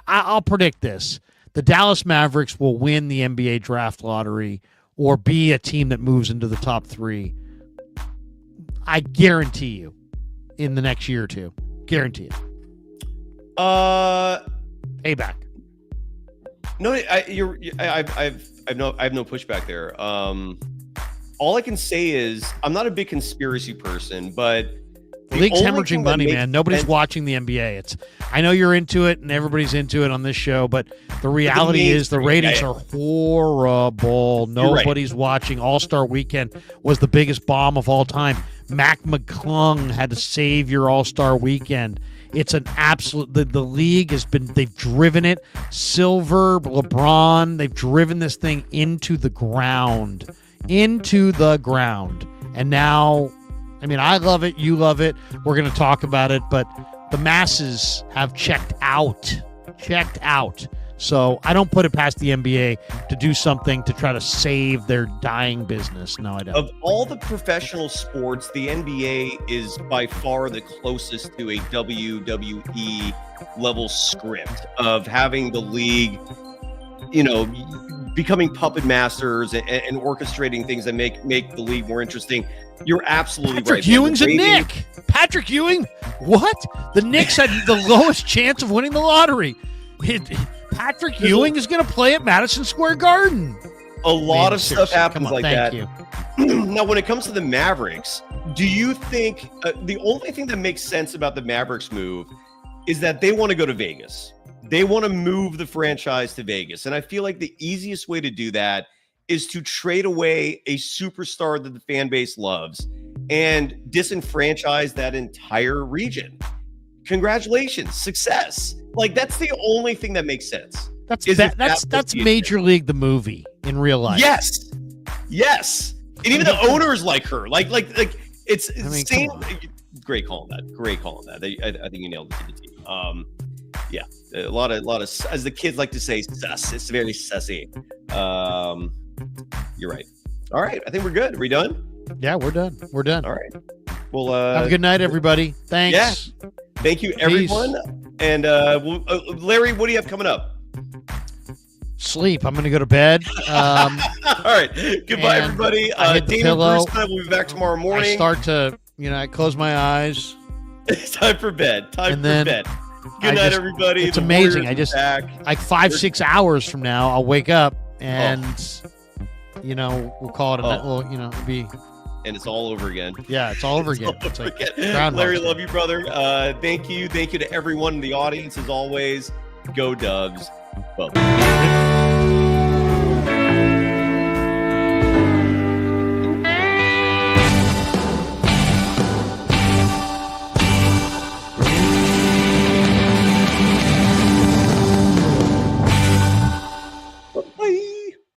I'll predict this, the Dallas Mavericks will win the NBA draft lottery or be a team that moves into the top 3. I guarantee you, in the next year or two, guarantee it. Payback. No, I have no pushback there. All I can say is I'm not a big conspiracy person, but the league's hemorrhaging money, man. Nobody's watching the NBA. I know you're into it and everybody's into it on this show, but the reality is the ratings are horrible. Nobody's watching. All-Star Weekend was the biggest bomb of all time. Mac McClung had to save your All-Star Weekend. It's an absolute. The league they've driven it. Silver, LeBron, they've driven this thing into the ground. And now, I love it. You love it. We're going to talk about it, but the masses have checked out. So I don't put it past the NBA to do something to try to save their dying business. No, I don't. Of all the professional sports, the NBA is by far the closest to a WWE level script of having the league, becoming puppet masters and orchestrating things that make the league more interesting. You're absolutely Patrick right. Ewing's a Knick. Patrick Ewing? What? The Knicks had the lowest chance of winning the lottery. Patrick Ewing is going to play at Madison Square Garden. A lot of stuff happens like that. Thank you. Now, when it comes to the Mavericks, do you think the only thing that makes sense about the Mavericks move is that they want to go to Vegas? They want to move the franchise to Vegas. And I feel like the easiest way to do that is to trade away a superstar that the fan base loves and disenfranchise that entire region. Congratulations, success. Like, that's the only thing that makes sense. That's Major League the movie in real life. Yes. And even the owners like her. Like it's same. Great call on that. I think you nailed it to the team. Yeah, a lot of, as the kids like to say, sus. It's very sussy. You're right. All right, I think we're good. Are we done? Yeah, we're done. All right. Well, have a good night, everybody. Thanks. Yeah. Thank you, everyone. And Larry, what do you have coming up? Sleep. I'm going to go to bed. All right. Goodbye, everybody. Damon Bruce will be back tomorrow morning. I start to, I close my eyes. It's time for bed. Good night, everybody. It's amazing. Like 5-6 hours from now, I'll wake up and, we'll call it it'll be. And it's all over again. Yeah, it's all over again. Larry, love you, brother. Thank you. Thank you to everyone in the audience, as always. Go Dubs. Bye.